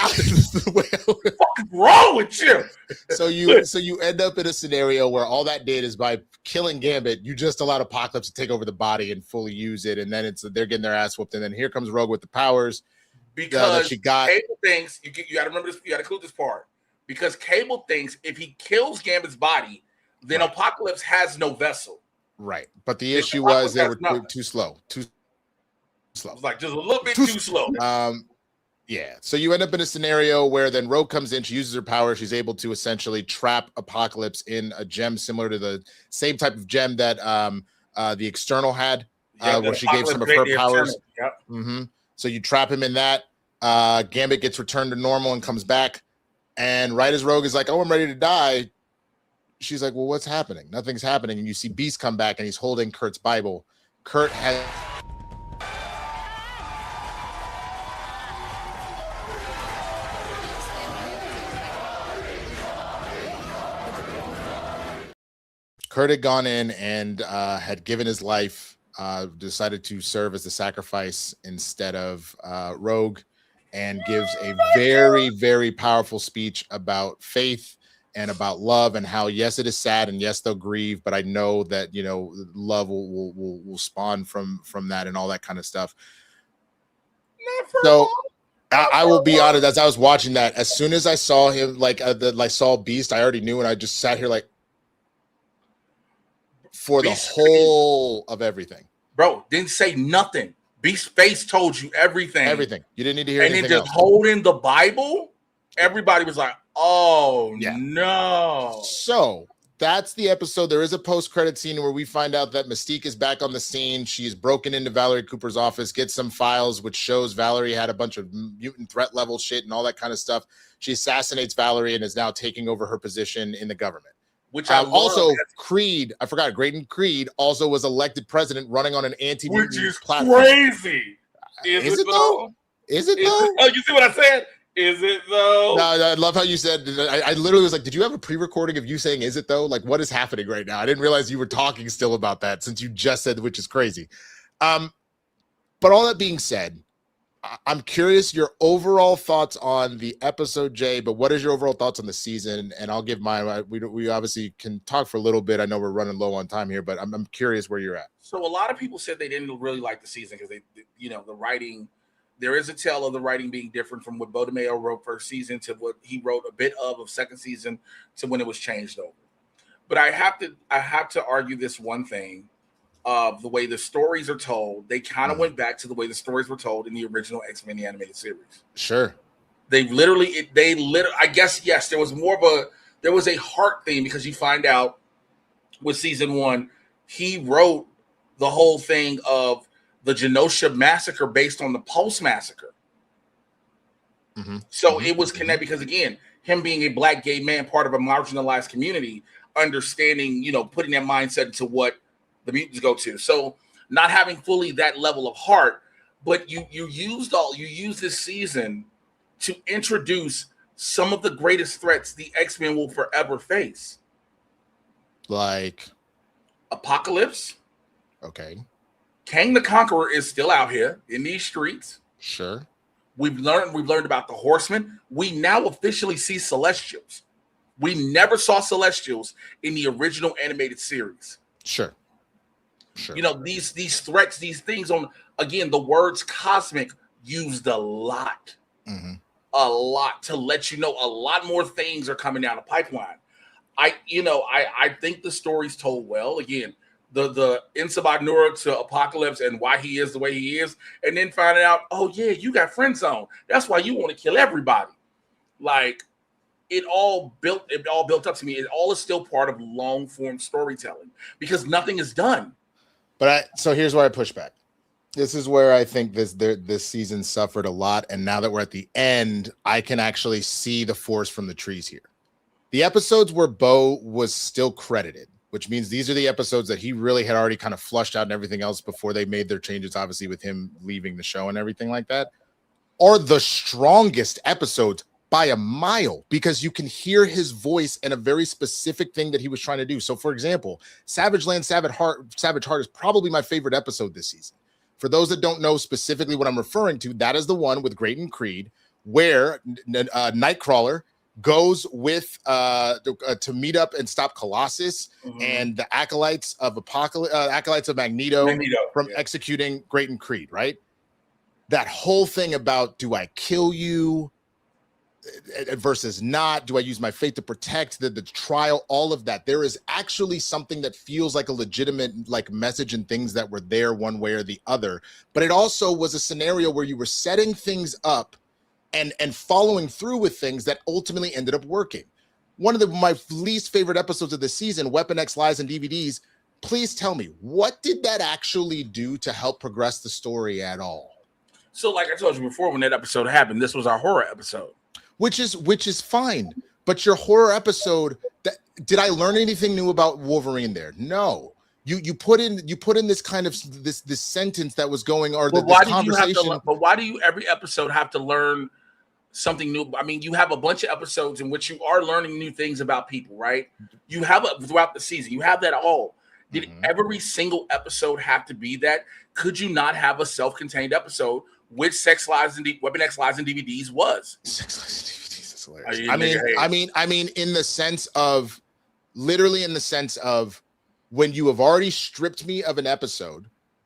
what's wrong with you? So you end up in a scenario where all that did is by killing Gambit, you just allowed Apocalypse to take over the body and fully use it, and then they're getting their ass whooped, and then here comes Rogue with the powers. Because she got. Cable thinks you got to remember this. You got to include this part because Cable thinks if he kills Gambit's body, then Apocalypse has no vessel. Right, but the issue was they were too slow. It was like just a little bit too slow. Yeah. So you end up in a scenario where then Rogue comes in, she uses her power, she's able to essentially trap Apocalypse in a gem similar to the same type of gem that the External had, where she gave some of her powers. Yep. Mm-hmm. So you trap him in that. Gambit gets returned to normal and comes back. And right as Rogue is like, oh, I'm ready to die, she's like, well, what's happening? Nothing's happening. And you see Beast come back and he's holding Kurt's Bible. Kurt has. Kurt had gone in and had given his life, decided to serve as the sacrifice instead of Rogue, and gives a very, very powerful speech about faith and about love and how, yes, it is sad and yes, they'll grieve, but I know that, you know, love will spawn from that and all that kind of stuff. I will be honest. As I was watching that, as soon as I saw him, saw Beast, I already knew, and I just sat here like for Beast the whole of everything. Bro, didn't say nothing. Beast's face told you everything. Everything. You didn't need to hear anything. And then just holding the Bible, everybody was like, "Oh no!" So that's the episode. There is a post-credit scene where we find out that Mystique is back on the scene. She's broken into Valerie Cooper's office, gets some files, which shows Valerie had a bunch of mutant threat level shit and all that kind of stuff. She assassinates Valerie and is now taking over her position in the government. Which I also Creed, I forgot, Graydon Creed also was elected president running on an anti-mutant platform. Crazy. Is it though? Is it though? Oh, you see what I said? Is it though? No, I love how you said. I literally was like, "Did you have a pre-recording of you saying is it though? Like, what is happening right now?" I didn't realize you were talking still about that since you just said, which is crazy. But all that being said, I'm curious your overall thoughts on the episode, Jay. But what is your overall thoughts on the season? And I'll give mine. We obviously can talk for a little bit. I know we're running low on time here, but I'm curious where you're at. So a lot of people said they didn't really like the season because the writing. There is a tale of the writing being different from what Bodemeo wrote first season to what he wrote a bit of second season to when it was changed over. But I have to argue this one thing of the way the stories are told. They kind of went back to the way the stories were told in the original X-Men animated series. Sure. I guess, yes, there was a heart theme because you find out with season 1, he wrote the whole thing of the Genosha massacre based on the Pulse massacre. So it was connected because, again, him being a black gay man, part of a marginalized community, understanding, putting that mindset into what the mutants go to. So not having fully that level of heart, but you use this season to introduce some of the greatest threats the X-Men will forever face. Like Apocalypse. Okay. Kang the Conqueror is still out here in these streets. Sure. We've learned about the Horsemen. We now officially see Celestials. We never saw Celestials in the original animated series. Sure. These threats, these things on, again, the words cosmic used a lot. A lot to let you know a lot more things are coming down the pipeline. I think the story's told well. Again, the Insabad Nura to Apocalypse and why he is the way he is, and then finding out, oh yeah, you got friend zone. That's why you want to kill everybody. Like it all built up to me. It all is still part of long form storytelling because nothing is done. So here's where I push back. This is where I think this season suffered a lot, and now that we're at the end, I can actually see the forest from the trees here. The episodes where Bo was still credited, which means these are the episodes that he really had already kind of flushed out and everything else before they made their changes, obviously with him leaving the show and everything like that, are the strongest episodes by a mile because you can hear his voice and a very specific thing that he was trying to do. So, for example, Savage Land, Savage Heart is probably my favorite episode this season. For those that don't know specifically what I'm referring to, that is the one with Graydon Creed where Nightcrawler goes with to meet up and stop Colossus and the acolytes of Magneto from executing Graydon Creed, right? That whole thing about do I kill you versus not, do I use my faith to protect the trial, all of that. There is actually something that feels like a legitimate like message and things that were there one way or the other. But it also was a scenario where you were setting things up and following through with things that ultimately ended up working. One of my least favorite episodes of the season, Weapon X Lies and DVDs. Please tell me, what did that actually do to help progress the story at all? So like I told you before, when that episode happened, this was our horror episode. Which is fine. But your horror episode, did I learn anything new about Wolverine there? No. You put in this kind of this sentence that was going, or this conversation. But why do you every episode have to learn something new? I mean, you have a bunch of episodes in which you are learning new things about people, right? You have throughout the season. You have that all. Did every single episode have to be that? Could you not have a self-contained episode, which Sex Lives and Weapon X Lives and DVDs was? Sex Lives and DVDs is hilarious. I mean, in the sense of, literally in the sense of, when you have already stripped me of an episode,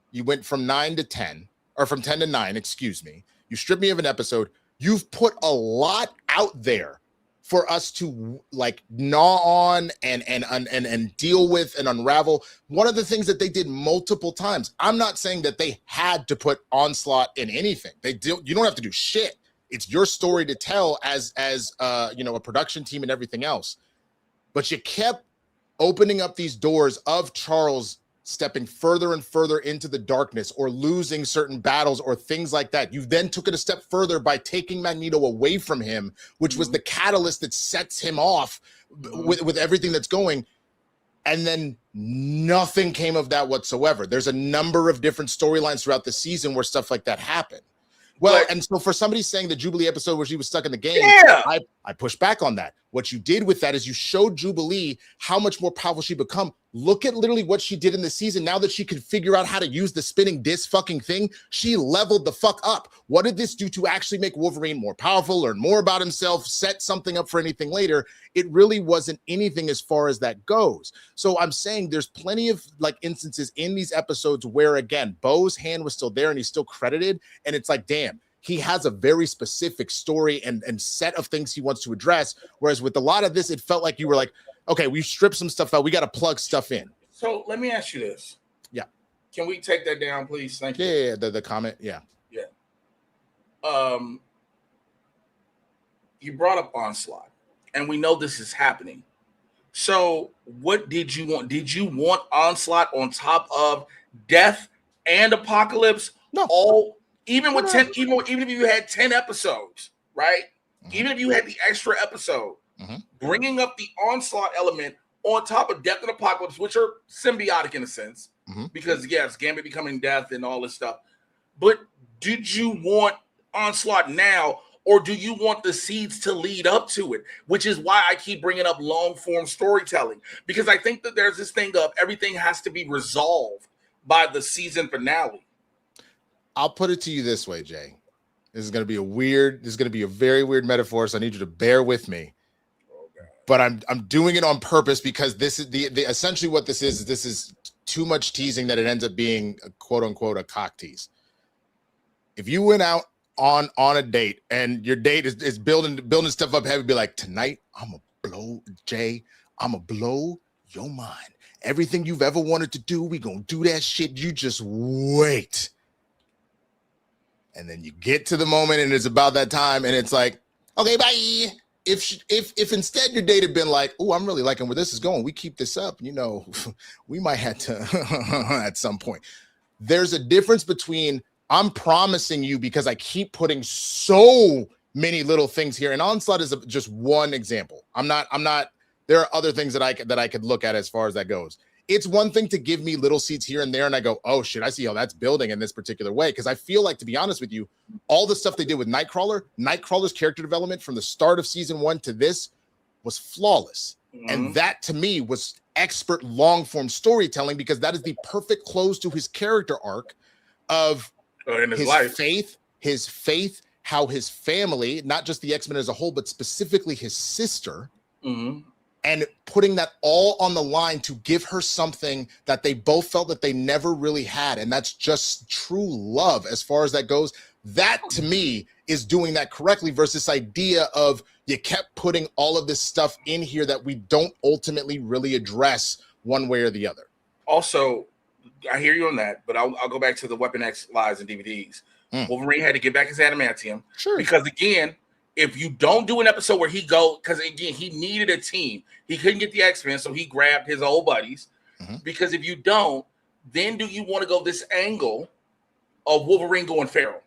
you went from 9 to 10, or from 10 to 9, excuse me. You stripped me of an episode. You've put a lot out there for us to like gnaw on and deal with and unravel. One of the things that they did multiple times, I'm not saying that they had to put Onslaught in anything. You don't have to do shit. It's your story to tell as you know, a production team and everything else. But you kept opening up these doors of Charles stepping further and further into the darkness or losing certain battles or things like that. You then took it a step further by taking Magneto away from him, which was the catalyst that sets him off with everything that's going. And then nothing came of that whatsoever. There's a number of different storylines throughout the season where stuff like that happened. Well, and so for somebody saying the Jubilee episode where she was stuck in the game, I pushed back on that. What you did with that is you showed Jubilee how much more powerful she become. Look at literally what she did in the season. Now that she could figure out how to use the spinning disc fucking thing, she leveled the fuck up. What did this do to actually make Wolverine more powerful, learn more about himself, set something up for anything later? It really wasn't anything as far as that goes. So I'm saying there's plenty of like instances in these episodes where, again, Bo's hand was still there and he's still credited. And it's like, damn, he has a very specific story and set of things he wants to address. Whereas with a lot of this, it felt like you were like, okay, we stripped some stuff out. We got to plug stuff in. So let me ask you this. Yeah. Can we take that down, please? Thank you. Yeah, the comment. Yeah. Yeah. You brought up Onslaught, and we know this is happening. So what did you want? Did you want Onslaught on top of Death and Apocalypse? No. Even with 10, even if you had 10 episodes, right? Even if you had the extra episode, bringing up the Onslaught element on top of Death and Apocalypse, which are symbiotic in a sense, because yes, Gambit becoming Death and all this stuff. But did you want Onslaught now, or do you want the seeds to lead up to it? Which is why I keep bringing up long form storytelling, because I think that there's this thing of everything has to be resolved by the season finale. I'll put it to you this way, Jay. This is going to be a very weird metaphor, so I need you to bear with me. But I'm doing it on purpose because this is the essentially what this is too much teasing that it ends up being a quote unquote a cock tease. If you went out on a date and your date is building stuff up heavy, be like, tonight I'm gonna blow your mind. Everything you've ever wanted to do, we gonna do that shit. You just wait. And then you get to the moment and it's about that time and it's like, okay, bye. If instead your date had been like, oh, I'm really liking where this is going, we keep this up, you know, we might have to at some point. There's a difference between I'm promising you because I keep putting so many little things here, and Onslaught is just one example. I'm not. There are other things that I could look at as far as that goes. It's one thing to give me little seeds here and there, and I go, oh shit, I see how that's building in this particular way. Because I feel like, to be honest with you, all the stuff they did with Nightcrawler's character development from the start of season 1 to this was flawless. And that to me was expert long form storytelling, because that is the perfect close to his character arc of his faith, how his family, not just the X-Men as a whole, but specifically his sister, and putting that all on the line to give her something that they both felt that they never really had. And that's just true love as far as that goes. That to me is doing that correctly versus this idea of you kept putting all of this stuff in here that we don't ultimately really address one way or the other. Also, I hear you on that, but I'll go back to the Weapon X lives and DVDs. Wolverine had to get back his adamantium. Sure. Because again, if you don't do an episode where he because again, he needed a team. He couldn't get the X-Men, so he grabbed his old buddies. Because if you don't, then do you want to go this angle of Wolverine going feral?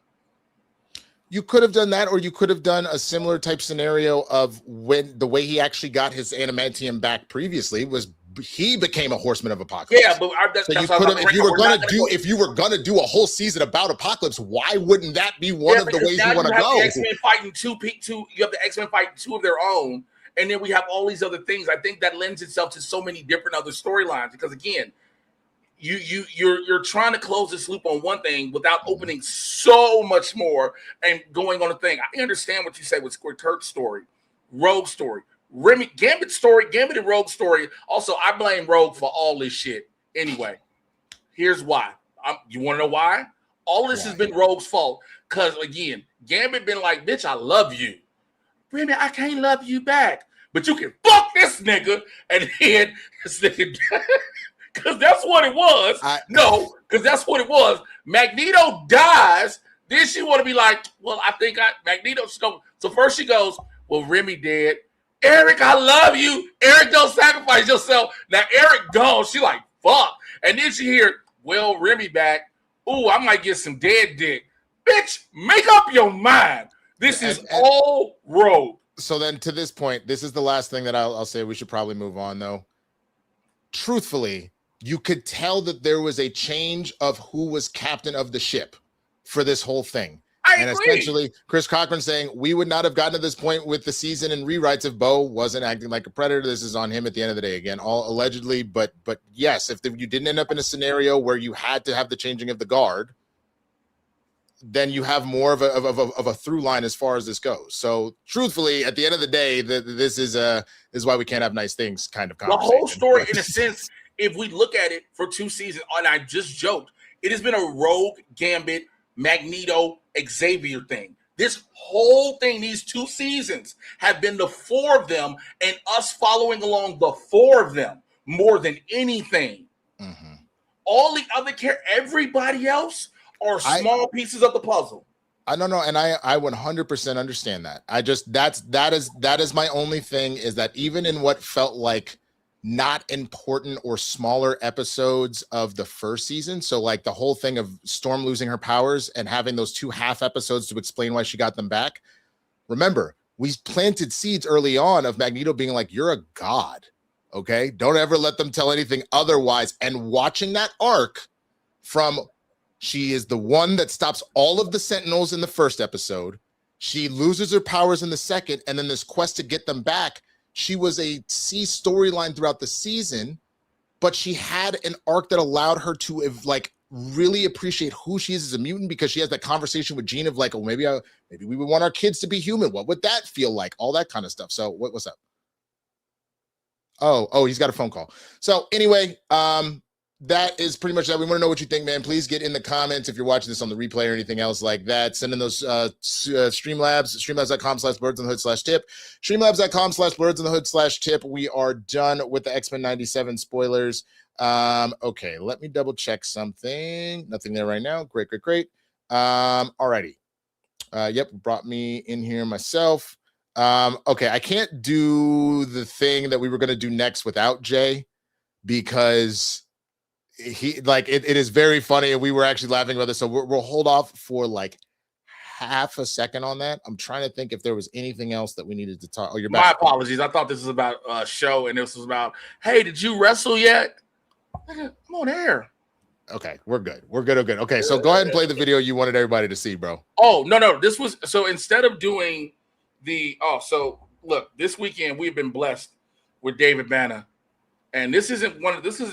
You could have done that, or you could have done a similar type scenario of when the way he actually got his adamantium back previously was he became a Horseman of Apocalypse. Yeah, but if you were gonna do a whole season about Apocalypse, why wouldn't that be one of the ways you want to go? X-Men fighting two. You have the X-Men fighting two of their own, and then we have all these other things. I think that lends itself to so many different other storylines because again, you're trying to close this loop on one thing without opening so much more and going on a thing. I understand what you say with Kurt's story, Rogue's story. Gambit's story, Gambit and Rogue's story. Also, I blame Rogue for all this shit. Anyway, here's why. You want to know why? All this has been Rogue's fault. Because, again, Gambit been like, bitch, I love you. Remy, I can't love you back. But you can fuck this nigga. And then this nigga, because that's what it was. Because that's what it was. Magneto dies. Then she want to be like, well, I think Magneto. So first she goes, well, Remy dead. Eric, I love you. Eric, don't sacrifice yourself. Now Eric gone. She like, fuck. And then she hear, well, Remy back. Ooh, I might get some dead dick. Bitch, make up your mind. This is all Rogue. So then to this point, this is the last thing that I'll say. We should probably move on, though. Truthfully, you could tell that there was a change of who was captain of the ship for this whole thing. I agree. Essentially, Chris Cochran saying, we would not have gotten to this point with the season and rewrites if Bo wasn't acting like a predator. This is on him at the end of the day. Again, all allegedly. But yes, if you didn't end up in a scenario where you had to have the changing of the guard, then you have more of a through line as far as this goes. So truthfully, at the end of the day, this is why we can't have nice things kind of conversation. The whole story, in a sense, if we look at it for 2 seasons, and I just joked, it has been a Rogue, Gambit, Magneto, Xavier thing. This whole thing, these 2 seasons, have been the 4 of them and us following along the 4 of them more than anything. Mm-hmm. All the other everybody else are small pieces of the puzzle. I don't know, and I 100% understand that. I just that is my only thing, is that even in what felt like not important or smaller episodes of the first season, so like the whole thing of Storm losing her powers and having those 2 half episodes to explain why she got them back. Remember, we planted seeds early on of Magneto being like, you're a god, okay? Don't ever let them tell anything otherwise. And watching that arc from, she is the one that stops all of the Sentinels in the first episode, she loses her powers in the second, and then this quest to get them back. She was a C storyline throughout the season, but she had an arc that allowed her to like really appreciate who she is as a mutant, because she has that conversation with Jean of like, oh, maybe we would want our kids to be human. What would that feel like? All that kind of stuff. So what's up? Oh, he's got a phone call. So anyway, that is pretty much that. We want to know what you think, man. Please get in the comments if you're watching this on the replay or anything else like that. Send in those Streamlabs, streamlabs.com/blerdsndahood/tip, streamlabs.com/blerdsndahood/tip. We are done with the X-Men 97 spoilers. Okay, let me double check something. Nothing there right now. Great. Alrighty. Yep, brought me in here myself. Okay, I can't do the thing that we were going to do next without Jay, because he like it is very funny and we were actually laughing about this, so we'll hold off for like half a second on that. I'm trying to think if there was anything else that we needed to talk. Oh, you're back. My apologies. I thought this was about a show and this was about, hey, did you wrestle yet? I'm on air. Okay, we're good. Okay, so go ahead and play the video you wanted everybody to see, bro. Oh, no. This was, so instead of doing so look, this weekend we've been blessed with David Banner. And this isn't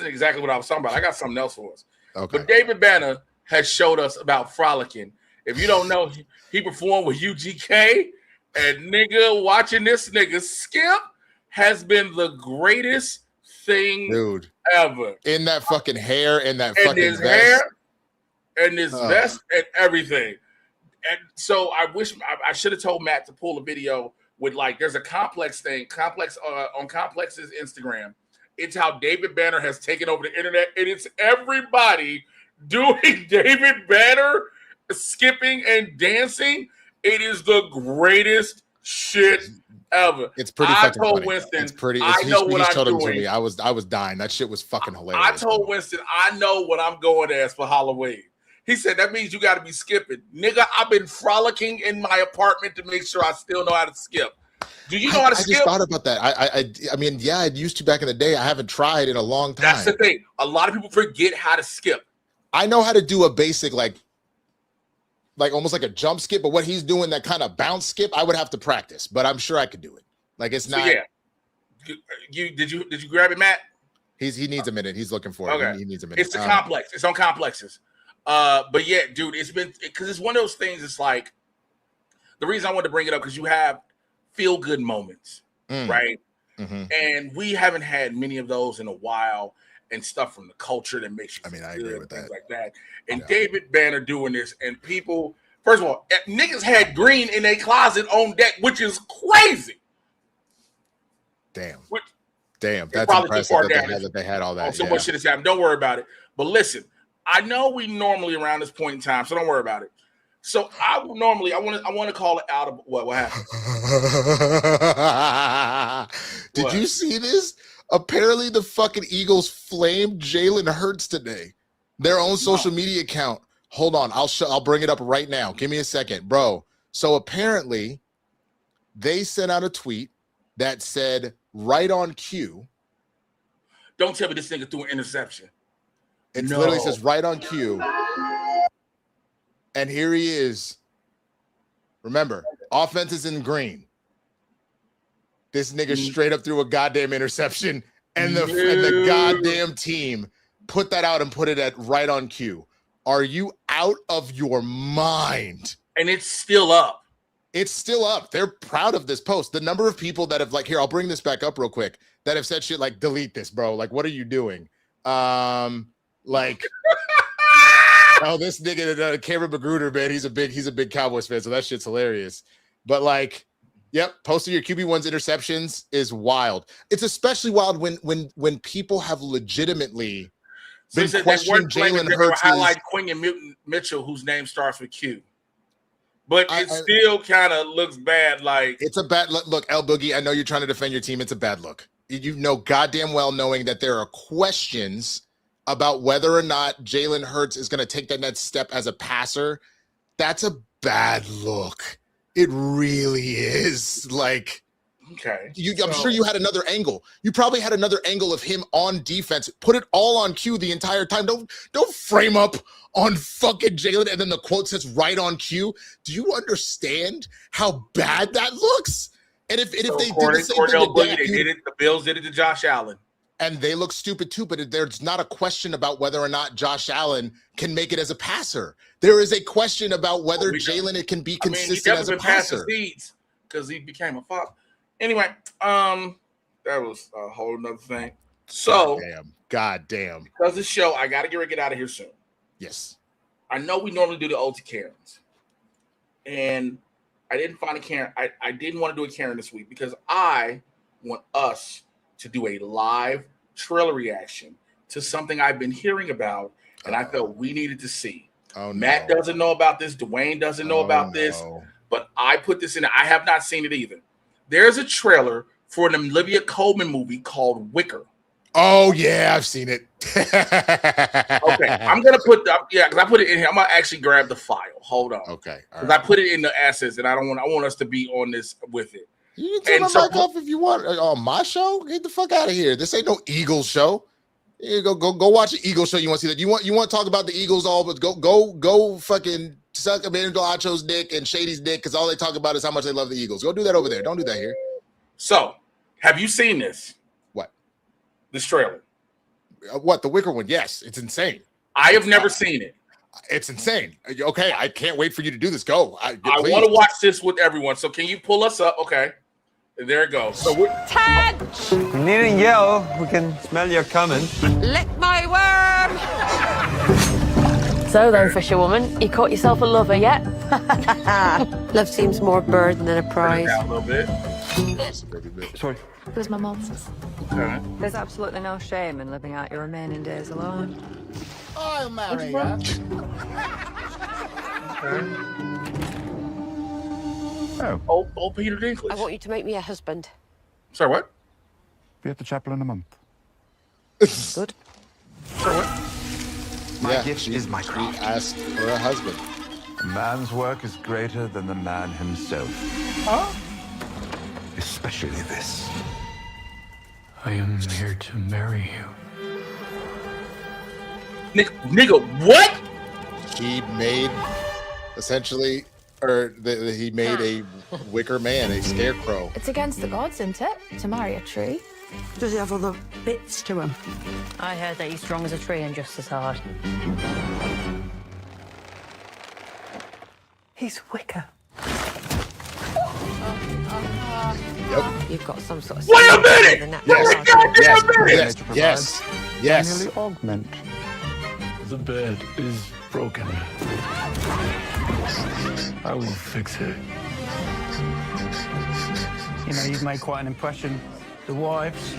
exactly what I was talking about. I got something else for us. Okay. But David Banner has showed us about frolicking. If you don't know, he performed with UGK, and nigga, watching this nigga skip has been the greatest thing, dude, ever. In that fucking hair, in that and fucking his vest. hair, and his vest, and everything. And so I wish I should have told Matt to pull a video with, like, there's a Complex on Complex's Instagram. It's how David Banner has taken over the internet, and it's everybody doing David Banner skipping and dancing. It is the greatest shit ever. It's pretty fucking funny. Winston, it's pretty. I know what I'm doing. To me. I was dying. That shit was fucking hilarious. I told Winston, I know what I'm going as for Halloween. He said, that means you got to be skipping. Nigga, I've been frolicking in my apartment to make sure I still know how to skip. Do you know how to skip? I just thought about that. I mean, yeah, I used to back in the day. I haven't tried in a long time. That's the thing. A lot of people forget how to skip. I know how to do a basic, like almost like a jump skip, but what he's doing, that kind of bounce skip, I would have to practice, but I'm sure I could do it. Like, it's not. Yeah. Did you grab it, Matt? He needs a minute. He's looking for it. Okay. He needs a minute. It's the Complex. It's on Complexes. But yeah, dude, it's been, because it's one of those things. It's like, the reason I wanted to bring it up, because you have feel good moments, right? Mm-hmm. And we haven't had many of those in a while. and stuff from the culture that makes you. I mean, I agree with things that. like that. And David Banner doing this, and people. First of all, niggas had green in their closet on deck, which is crazy. Damn. Which, Damn, that's impressive that they had all that. So much shit has happened. Don't worry about it. But listen, I know we normally around this point in time, so don't worry about it. So I want to call it out of what happened. Did you see this? Apparently, the fucking Eagles flamed Jalen Hurts today. Their own social media account. Hold on, I'll bring it up right now. Give me a second, bro. So apparently, they sent out a tweet that said, "Right on cue." Don't tell me this nigga threw an interception. It literally says "right on cue," and here he is. Remember, offense is in green. This nigga straight up threw a goddamn interception, and the goddamn team put that out and put it at "right on cue." Are you out of your mind? And it's still up. It's still up. They're proud of this post. The number of people that have I'll bring this back up real quick, that have said shit like, delete this, bro. Like, what are you doing? Oh, this nigga, Cameron Magruder, man, he's a big Cowboys fan, so that shit's hilarious. But yep, posting your QB1's interceptions is wild. It's especially wild when people have legitimately been questioning Jalen Hurts. Highlight Quinion Mitchell, whose name starts with Q. But it still kind of looks bad. It's a bad look. El Boogie, I know you're trying to defend your team. It's a bad look. You know goddamn well knowing that there are questions about whether or not Jalen Hurts is going to take that next step as a passer. That's a bad look. It really is. Okay. I'm sure you had another angle. You probably had another angle of him on defense. Put it all on cue the entire time. Don't frame up on fucking Jalen and then the quote says "right on cue." Do you understand how bad that looks? And if they did the same thing to Dak, the Bills did it to Josh Allen. And they look stupid too, but there's not a question about whether or not Josh Allen can make it as a passer. There is a question about whether Jalen can be consistent as a passer. Because he became a father. Anyway, that was a whole nother thing. So, God damn. Because the show, I got to get out of here soon. Yes. I know we normally do the OT Karens. And I didn't find a Karen. I didn't want to do a Karen this week because I want us to do a live trailer reaction to something I've been hearing about and I felt we needed to see. Matt doesn't know about this. Dwayne doesn't know about this. But I put this in. I have not seen it either. There's a trailer for an Olivia Colman movie called Wicker. Oh, yeah, I've seen it. Okay, I'm going to put because I put it in here. I'm going to actually grab the file. Hold on. Okay. Because I put it in the assets, and I want us to be on this with it. You can turn my mic off if you want. On my show? Get the fuck out of here. This ain't no Eagles show. You go watch an Eagles show. You want to see that? You want to talk about the Eagles all, but go fucking suck Emmanuel Acho's dick and Shady's dick because all they talk about is how much they love the Eagles. Go do that over there. Don't do that here. So, have you seen this? What? This trailer. What? The Wicker one? Yes. It's insane. I have never seen it. It's insane. Okay, I can't wait for you to do this. Go. I want to watch this with everyone. So, can you pull us up? Okay. There it goes. So Touch! You needn't yell. We can smell you coming. Lick my worm! So then, fisherwoman, you caught yourself a lover yet? Love seems more burden than a prize. A little bit. Sorry. Where's my mom? Okay. There's absolutely no shame in living out your remaining days alone. I'll marry you. Oh, old Peter Dinklage. I want you to make me a husband. Sorry, what? Be at the chapel in a month. Good. Sorry, what? My gift is my craft. She asked for a husband. A man's work is greater than the man himself. Huh? Especially this. I am here to marry you. Nigga, what? He made essentially, he made a wicker man, a scarecrow. It's against the gods, isn't it, to marry a tree? Does he have other bits to him? I heard that he's strong as a tree and just as hard. He's wicker. Yep. You've got some sort of... Wait a minute! Yes. Merely augment. The bed is broken. I will fix it. You know, you've made quite an impression. The wives,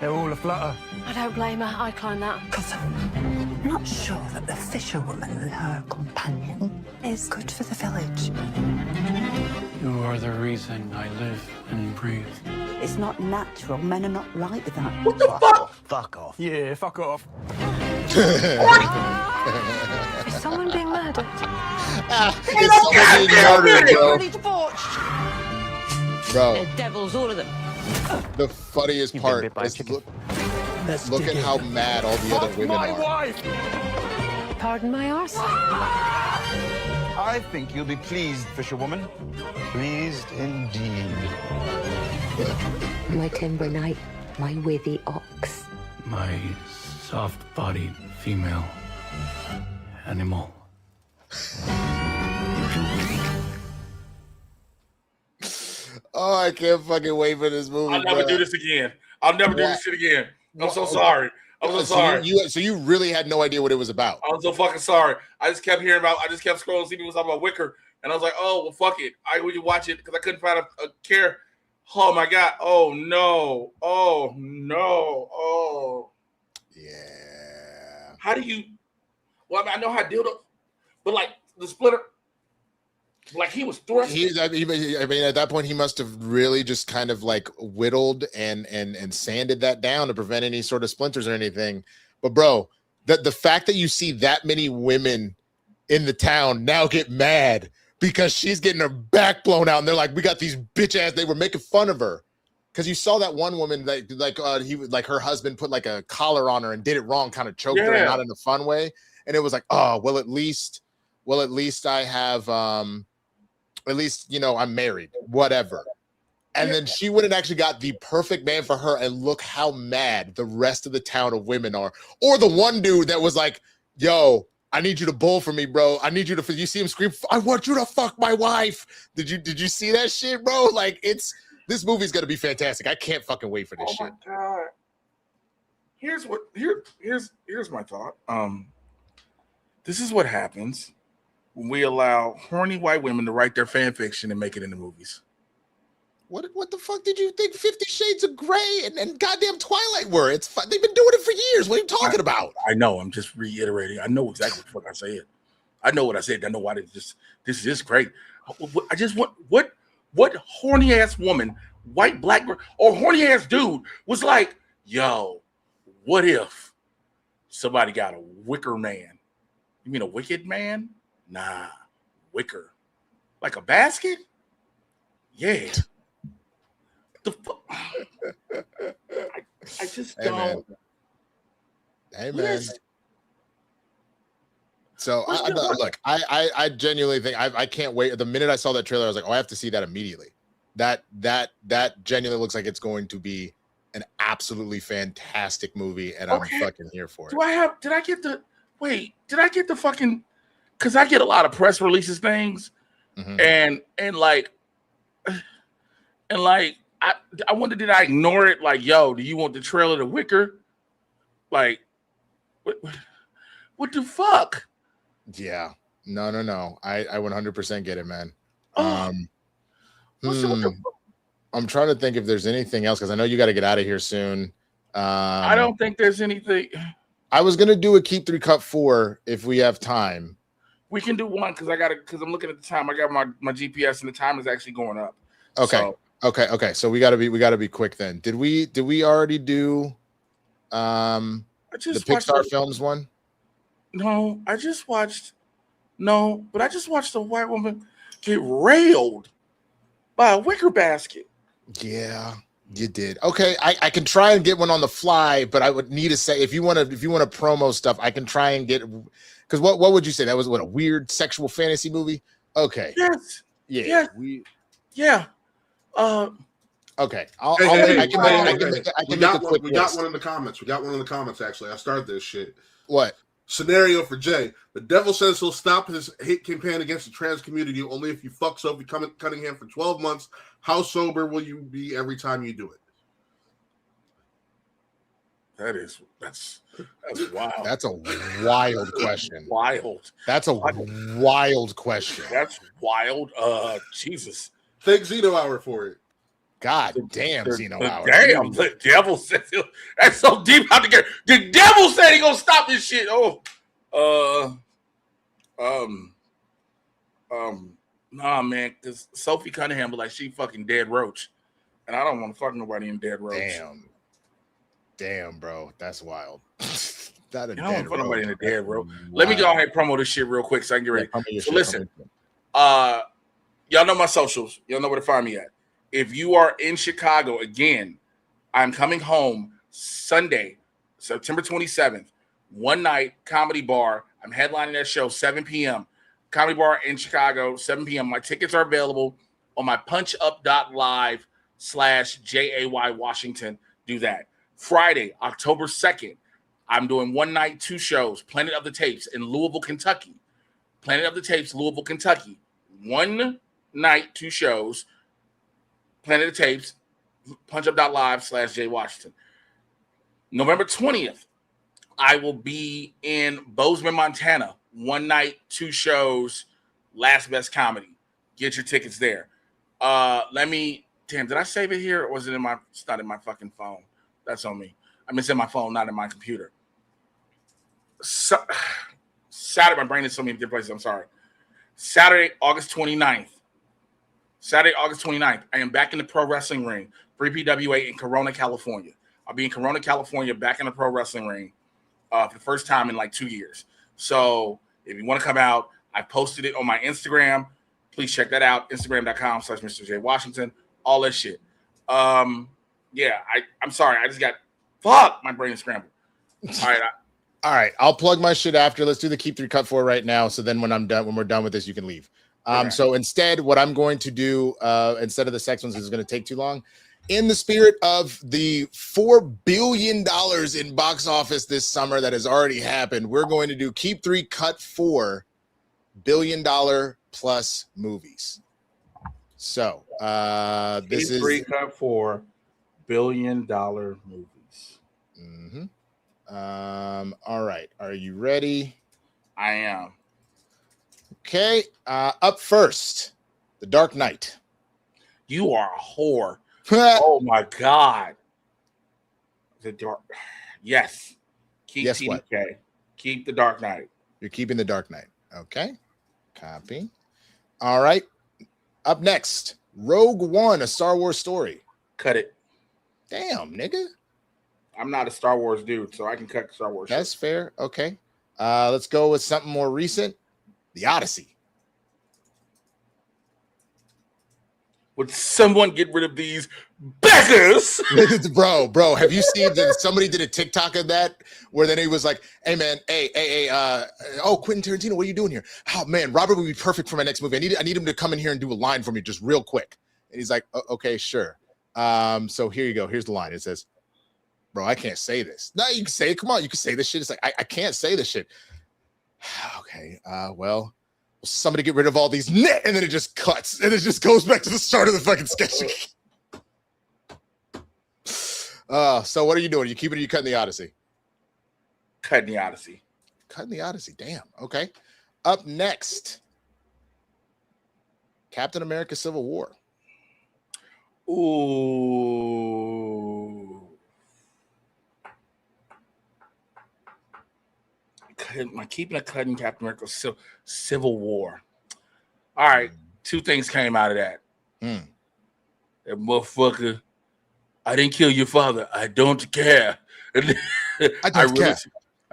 they're all aflutter. I don't blame her. I climbed that. Because I'm not sure that the fisherwoman and her companion is good for the village. You are the reason I live and breathe. It's not natural. Men are not like that. What the fuck? Fuck off. Yeah, fuck off. Is someone being murdered? Bro. They're devils, all of them. The funniest part is look at how mad all the other women are. Pardon my arse? I think you'll be pleased, fisherwoman. Pleased indeed. My timber knight, my withy ox. My soft-bodied female animal. Oh, I can't fucking wait for this movie. I'll never do this again. I'll never do this shit again. I'm so sorry. I'm so sorry. So you really had no idea what it was about. I'm so fucking sorry. I just kept scrolling, see people talking about Wicker, and I was like, oh, well, fuck it. We could watch it because I couldn't find a care. Oh, my God. Oh, no. Oh, no. Oh. Yeah. How do you... Well, I mean, I know how to deal with it, but, like, the splitter... Like he was thrusting. I mean, at that point, he must have really just kind of like whittled and sanded that down to prevent any sort of splinters or anything. But bro, the fact that you see that many women in the town now get mad because she's getting her back blown out, and they're like, "We got these bitch ass." They were making fun of her because you saw that one woman like her husband put like a collar on her and did it wrong, kind of choked her, and not in a fun way. And it was like, oh well, at least I have at least, you know, I'm married, whatever. And then she went and actually got the perfect man for her, and look how mad the rest of the town of women are. Or the one dude that was like, yo, I need you to bull for me, bro. I need you to, you see him scream, I want you to fuck my wife. Did you see that shit, bro? Like, this movie's gonna be fantastic. I can't fucking wait for this shit. Oh my God. Here's my thought. This is what happens when we allow horny white women to write their fan fiction and make it into movies. What the fuck did you think 50 Shades of Grey and goddamn Twilight were? They've been doing it for years. What are you talking about? I know. I'm just reiterating. I know exactly what I said. I know what I said. I know why this is just great. I just want what horny ass woman, white, black, or horny ass dude was like, yo, what if somebody got a wicker man? You mean a wicked man? Nah, wicker. Like a basket? Yeah. The fuck? I just don't. Hey, man. So, look, I genuinely think I can't wait. The minute I saw that trailer, I was like, oh, I have to see that immediately. That genuinely looks like it's going to be an absolutely fantastic movie, and I'm fucking here for it. Did I get the fucking... Because I get a lot of press releases things, and I wonder, did I ignore it? Like, yo, do you want the trailer to Wicker? Like, what the fuck? Yeah, no. I 100% get it, man. What I'm trying to think if there's anything else, because I know you got to get out of here soon. I don't think there's anything. I was gonna do a keep 3 cut 4 if we have time. We can do one because I'm looking at the time. I got my GPS and the time is actually going up. Okay. So, Okay. So we gotta be quick then. Did we already do the Pixar films one? No, I just watched a white woman get railed by a wicker basket. Yeah, you did. Okay, I can try and get one on the fly, but I would need to say if you want to promo stuff, I can try and get. Because what would you say? That was a weird sexual fantasy movie? Okay. Yes. Yeah. Yeah. Okay. I can make a quick. We got one in the comments. We got one in the comments. Actually, I started this shit. What? Scenario for Jay. The devil says he'll stop his hate campaign against the trans community only if you fuck Sophie Cunningham for 12 months. How sober will you be every time you do it? That's wild. That's a wild question. Wild. That's a wild question. That's wild. Jesus. Thank Zeno Hour for it. God damn, Zeno Hour. Damn, the devil said that's so deep out to get. The devil said he gonna stop this shit. Nah, man, because Sophie Cunningham was like she fucking dead roach, and I don't want to fuck nobody in dead roach. Damn, bro, that's wild. I don't want to fuck nobody in a dead roach. Let me go ahead and promo this shit real quick so I can get ready. So listen, y'all know my socials. Y'all know where to find me at. If you are in Chicago, again, I'm coming home Sunday, September 27th, one night, comedy bar. I'm headlining that show, 7 p.m. Comedy bar in Chicago, 7 p.m. My tickets are available on my punchup.live/JAYWashington. Do that. Friday, October 2nd, I'm doing one night, 2 shows, Planet of the Tapes in Louisville, Kentucky. Planet of the Tapes, Louisville, Kentucky. One night, 2 shows, Planet of the Tapes, punchup.live/JWashington. November 20th, I will be in Bozeman, Montana. One night, 2 shows, Last Best Comedy. Get your tickets there. Did I save it here or was it it's not in my fucking phone? That's on me. I mean, it's in my phone, not in my computer. Saturday, my brain is so many different places. I'm sorry. Saturday, August 29th, I am back in the pro wrestling ring, 3PWA in Corona, California. I'll be in Corona, California, back in the pro wrestling ring for the first time in like 2 years. So if you want to come out, I posted it on my Instagram. Please check that out, Instagram.com/MrJayWashington, all that shit. I'm sorry. I just got, my brain is scrambled. All right. I'll plug my shit after. Let's do the Keep 3 Cut 4 right now. So then when we're done with this, you can leave. So instead, what I'm going to do, instead of the sex ones, is going to take too long. In the spirit of the $4 billion in box office this summer that has already happened, we're going to do Keep 3 Cut 4 $1 billion plus movies. So this is Keep 3 Cut 4 $1 billion movies. Mm-hmm. All right. Are you ready? I am. Okay. Up first, The Dark Knight. You are a whore. Oh my God. The Dark. Yes. Keep TDK. Keep The Dark Knight. You're keeping The Dark Knight. Okay. Copy. All right. Up next, Rogue One, A Star Wars Story. Cut it. Damn, nigga. I'm not a Star Wars dude, so I can cut Star Wars. That's fair. Okay. Let's go with something more recent. The Odyssey. Would someone get rid of these beggars? bro, have you seen that somebody did a TikTok of that where then he was like, hey man, Quentin Tarantino, what are you doing here? Oh man, Robert would be perfect for my next movie. I need him to come in here and do a line for me just real quick. And he's like, okay, sure. So here you go. Here's the line. It says, bro, I can't say this. No, you can say it. Come on, you can say this shit. It's like, I can't say this shit. Okay, well, somebody get rid of all these, and then it just cuts, and it just goes back to the start of the fucking sketch. So what are you doing? You keeping it? You cutting the Odyssey? Cutting the Odyssey. Cutting the Odyssey. Damn. Okay. Up next, Captain America: Civil War. Ooh. Keeping a cutting Captain America Civil War. All right, 2 things came out of that. That motherfucker, I didn't kill your father. I don't care. I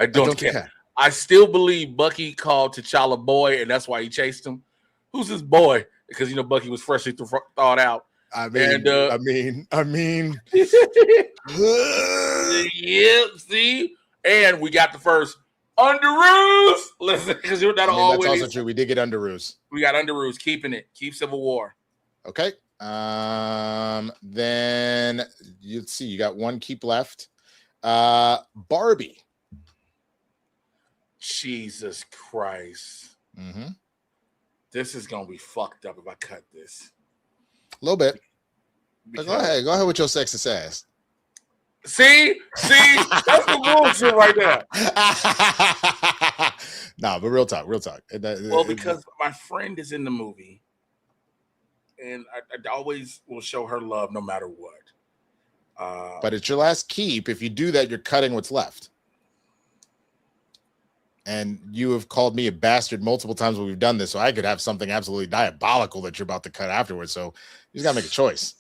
don't care. I still believe Bucky called T'Challa boy, and that's why he chased him. Who's this boy? Because Bucky was freshly thawed out. I mean. Yeah, see, and we got the first Underoos. Listen, because that's also true. We did get Underoos. We got Underoos. Keeping it. Keep Civil War. Okay. Then let's see. You got one keep left. Barbie. Jesus Christ. Mm-hmm. This is gonna be fucked up if I cut this. A little bit. Go ahead with your sexist ass. See, that's the bullshit right there. Nah, but real talk. Well, because my friend is in the movie, and I always will show her love no matter what. But it's your last keep. If you do that, you're cutting what's left. And you have called me a bastard multiple times when we've done this, so I could have something absolutely diabolical that you're about to cut afterwards. So you just gotta make a choice.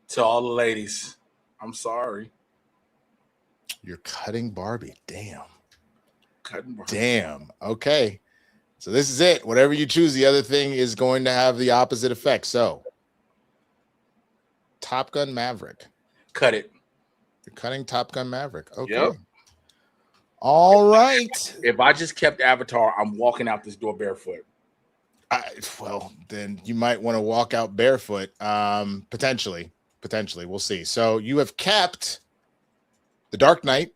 To all the ladies, I'm sorry. You're cutting Barbie. Damn. Cutting Barbie. Damn. Okay. So this is it. Whatever you choose, the other thing is going to have the opposite effect. So Top Gun Maverick. Cut it. You're cutting Top Gun Maverick. Okay. Yep. All right. If I just kept Avatar, I'm walking out this door barefoot. Well, then you might want to walk out barefoot. Potentially. We'll see. So you have kept The Dark Knight,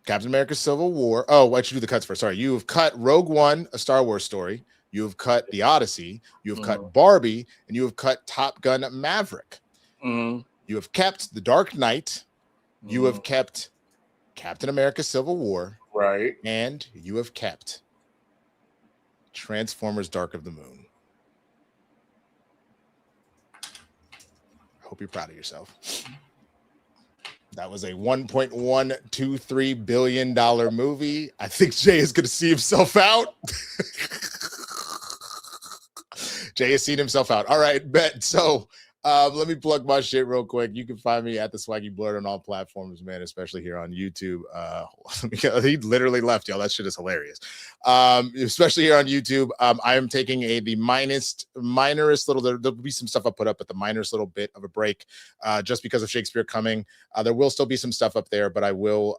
Captain America Civil War. Oh, why don't you do the cuts first? Sorry. You have cut Rogue One, A Star Wars Story. You have cut The Odyssey. You have cut Barbie. And you have cut Top Gun Maverick. You have kept The Dark Knight. You have kept Captain America Civil War. Right. And you have kept Transformers Dark of the Moon. I hope you're proud of yourself. That was a $1.123 billion movie. I think Jay is going to see himself out. Jay has seen himself out. All right, bet. So let me plug my shit real quick. You can find me at TheSwaggyBlerd on all platforms, man, especially here on YouTube. He literally left, y'all. That shit is hilarious. Especially here on YouTube. I am taking the minorest little, there'll be some stuff I put up at the minorest little bit of a break just because of Shakespeare coming. There will still be some stuff up there, but I will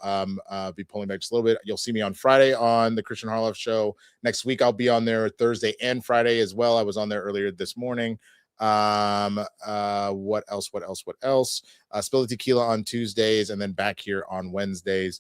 be pulling back just a little bit. You'll see me on Friday on the Christian Harloff Show. Next week, I'll be on there Thursday and Friday as well. I was on there earlier this morning. What else? Spill the Tequila on Tuesdays and then back here on Wednesdays.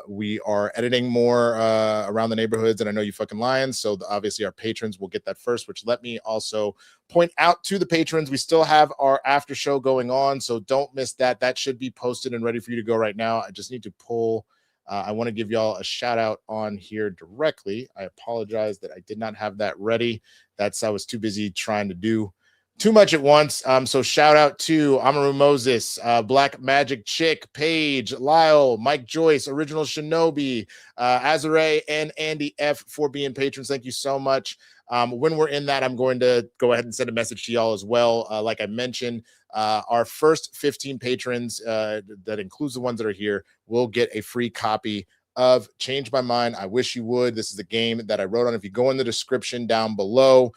We are editing more around the neighborhoods, and I know you fucking lions, so obviously our patrons will get that first, which let me also point out to the patrons, we still have our after show going on, so don't miss that. That should be posted and ready for you to go right now. I just need to pull I want to give y'all a shout out on here directly. I apologize that I did not have that ready. I was too busy trying to do too much at once. So shout out to Amaru Moses, Black Magic Chick, Paige, Lyle, Mike Joyce, Original Shinobi, Azare, and Andy F for being patrons. Thank you so much. When we're in that, I'm going to go ahead and send a message to y'all as well. Like I mentioned, our first 15 patrons, that includes the ones that are here, will get a free copy of Change My Mind. I Wish You Would. This is a game that I wrote on. If you go in the description down below,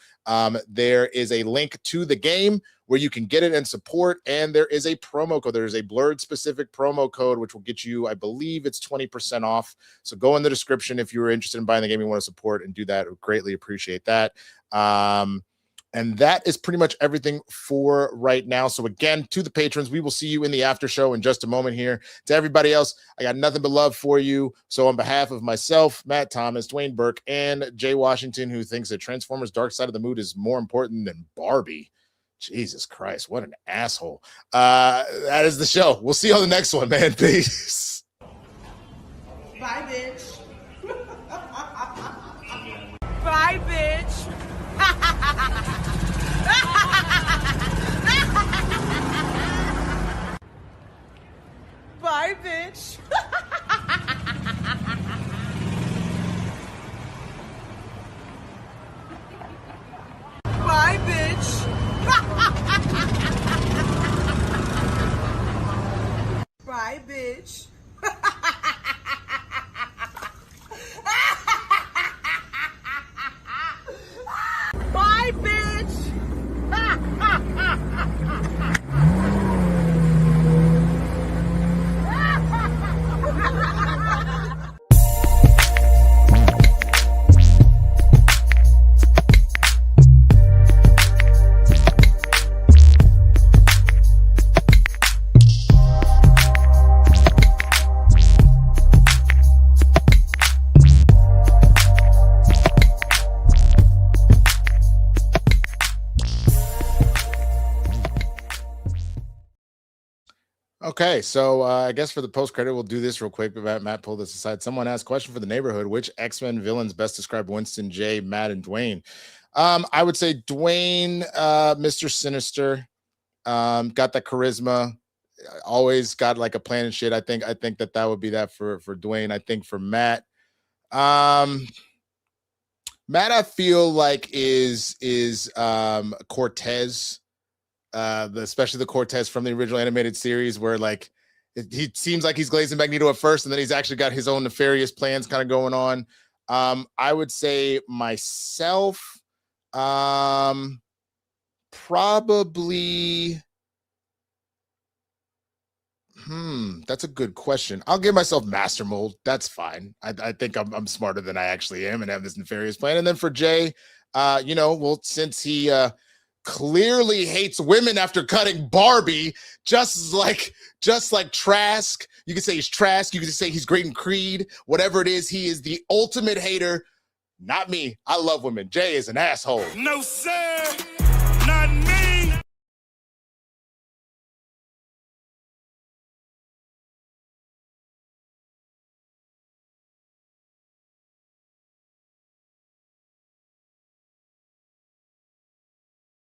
there is a link to the game where you can get it and support. And there is a promo code. There's a Blerd specific promo code, which will get you, I believe it's 20% off. So go in the description if you're interested in buying the game, you want to support and do that. I would greatly appreciate that. And that is pretty much everything for right now. So again, to the patrons, we will see you in the after show in just a moment here. To everybody else, I got nothing but love for you. So on behalf of myself, Matt Thomas, Dwayne Burke, and Jay Washington, who thinks that Transformers Dark Side of the Moon is more important than Barbie. Jesus Christ, what an asshole. That is the show. We'll see you on the next one, man. Peace. Bye, bitch. Bye, bitch. Bye, bitch. Bye, bitch. Bye, bitch. Okay, so I guess for the post credit, we'll do this real quick. Matt pulled this aside. Someone asked, question for the neighborhood: which X-Men villains best describe Winston, Jay, Matt, and Dwayne? I would say Dwayne, Mr. Sinister, got that charisma, always got like a plan and shit. I think that would be that for Dwayne. I think for Matt, Matt, I feel like is Cortez, especially the Cortez from the original animated series, where like he seems like he's glazing Magneto at first, and then he's actually got his own nefarious plans kind of going on. I would say myself, probably. That's a good question. I'll give myself Master Mold. That's fine. I think I'm smarter than I actually am and have this nefarious plan. And then for Jay, since he clearly hates women after cutting Barbie, just like Trask. You can say he's Trask. You can say he's great in Creed. Whatever it is, he is the ultimate hater. Not me. I love women. Jay is an asshole. No, sir. Not me.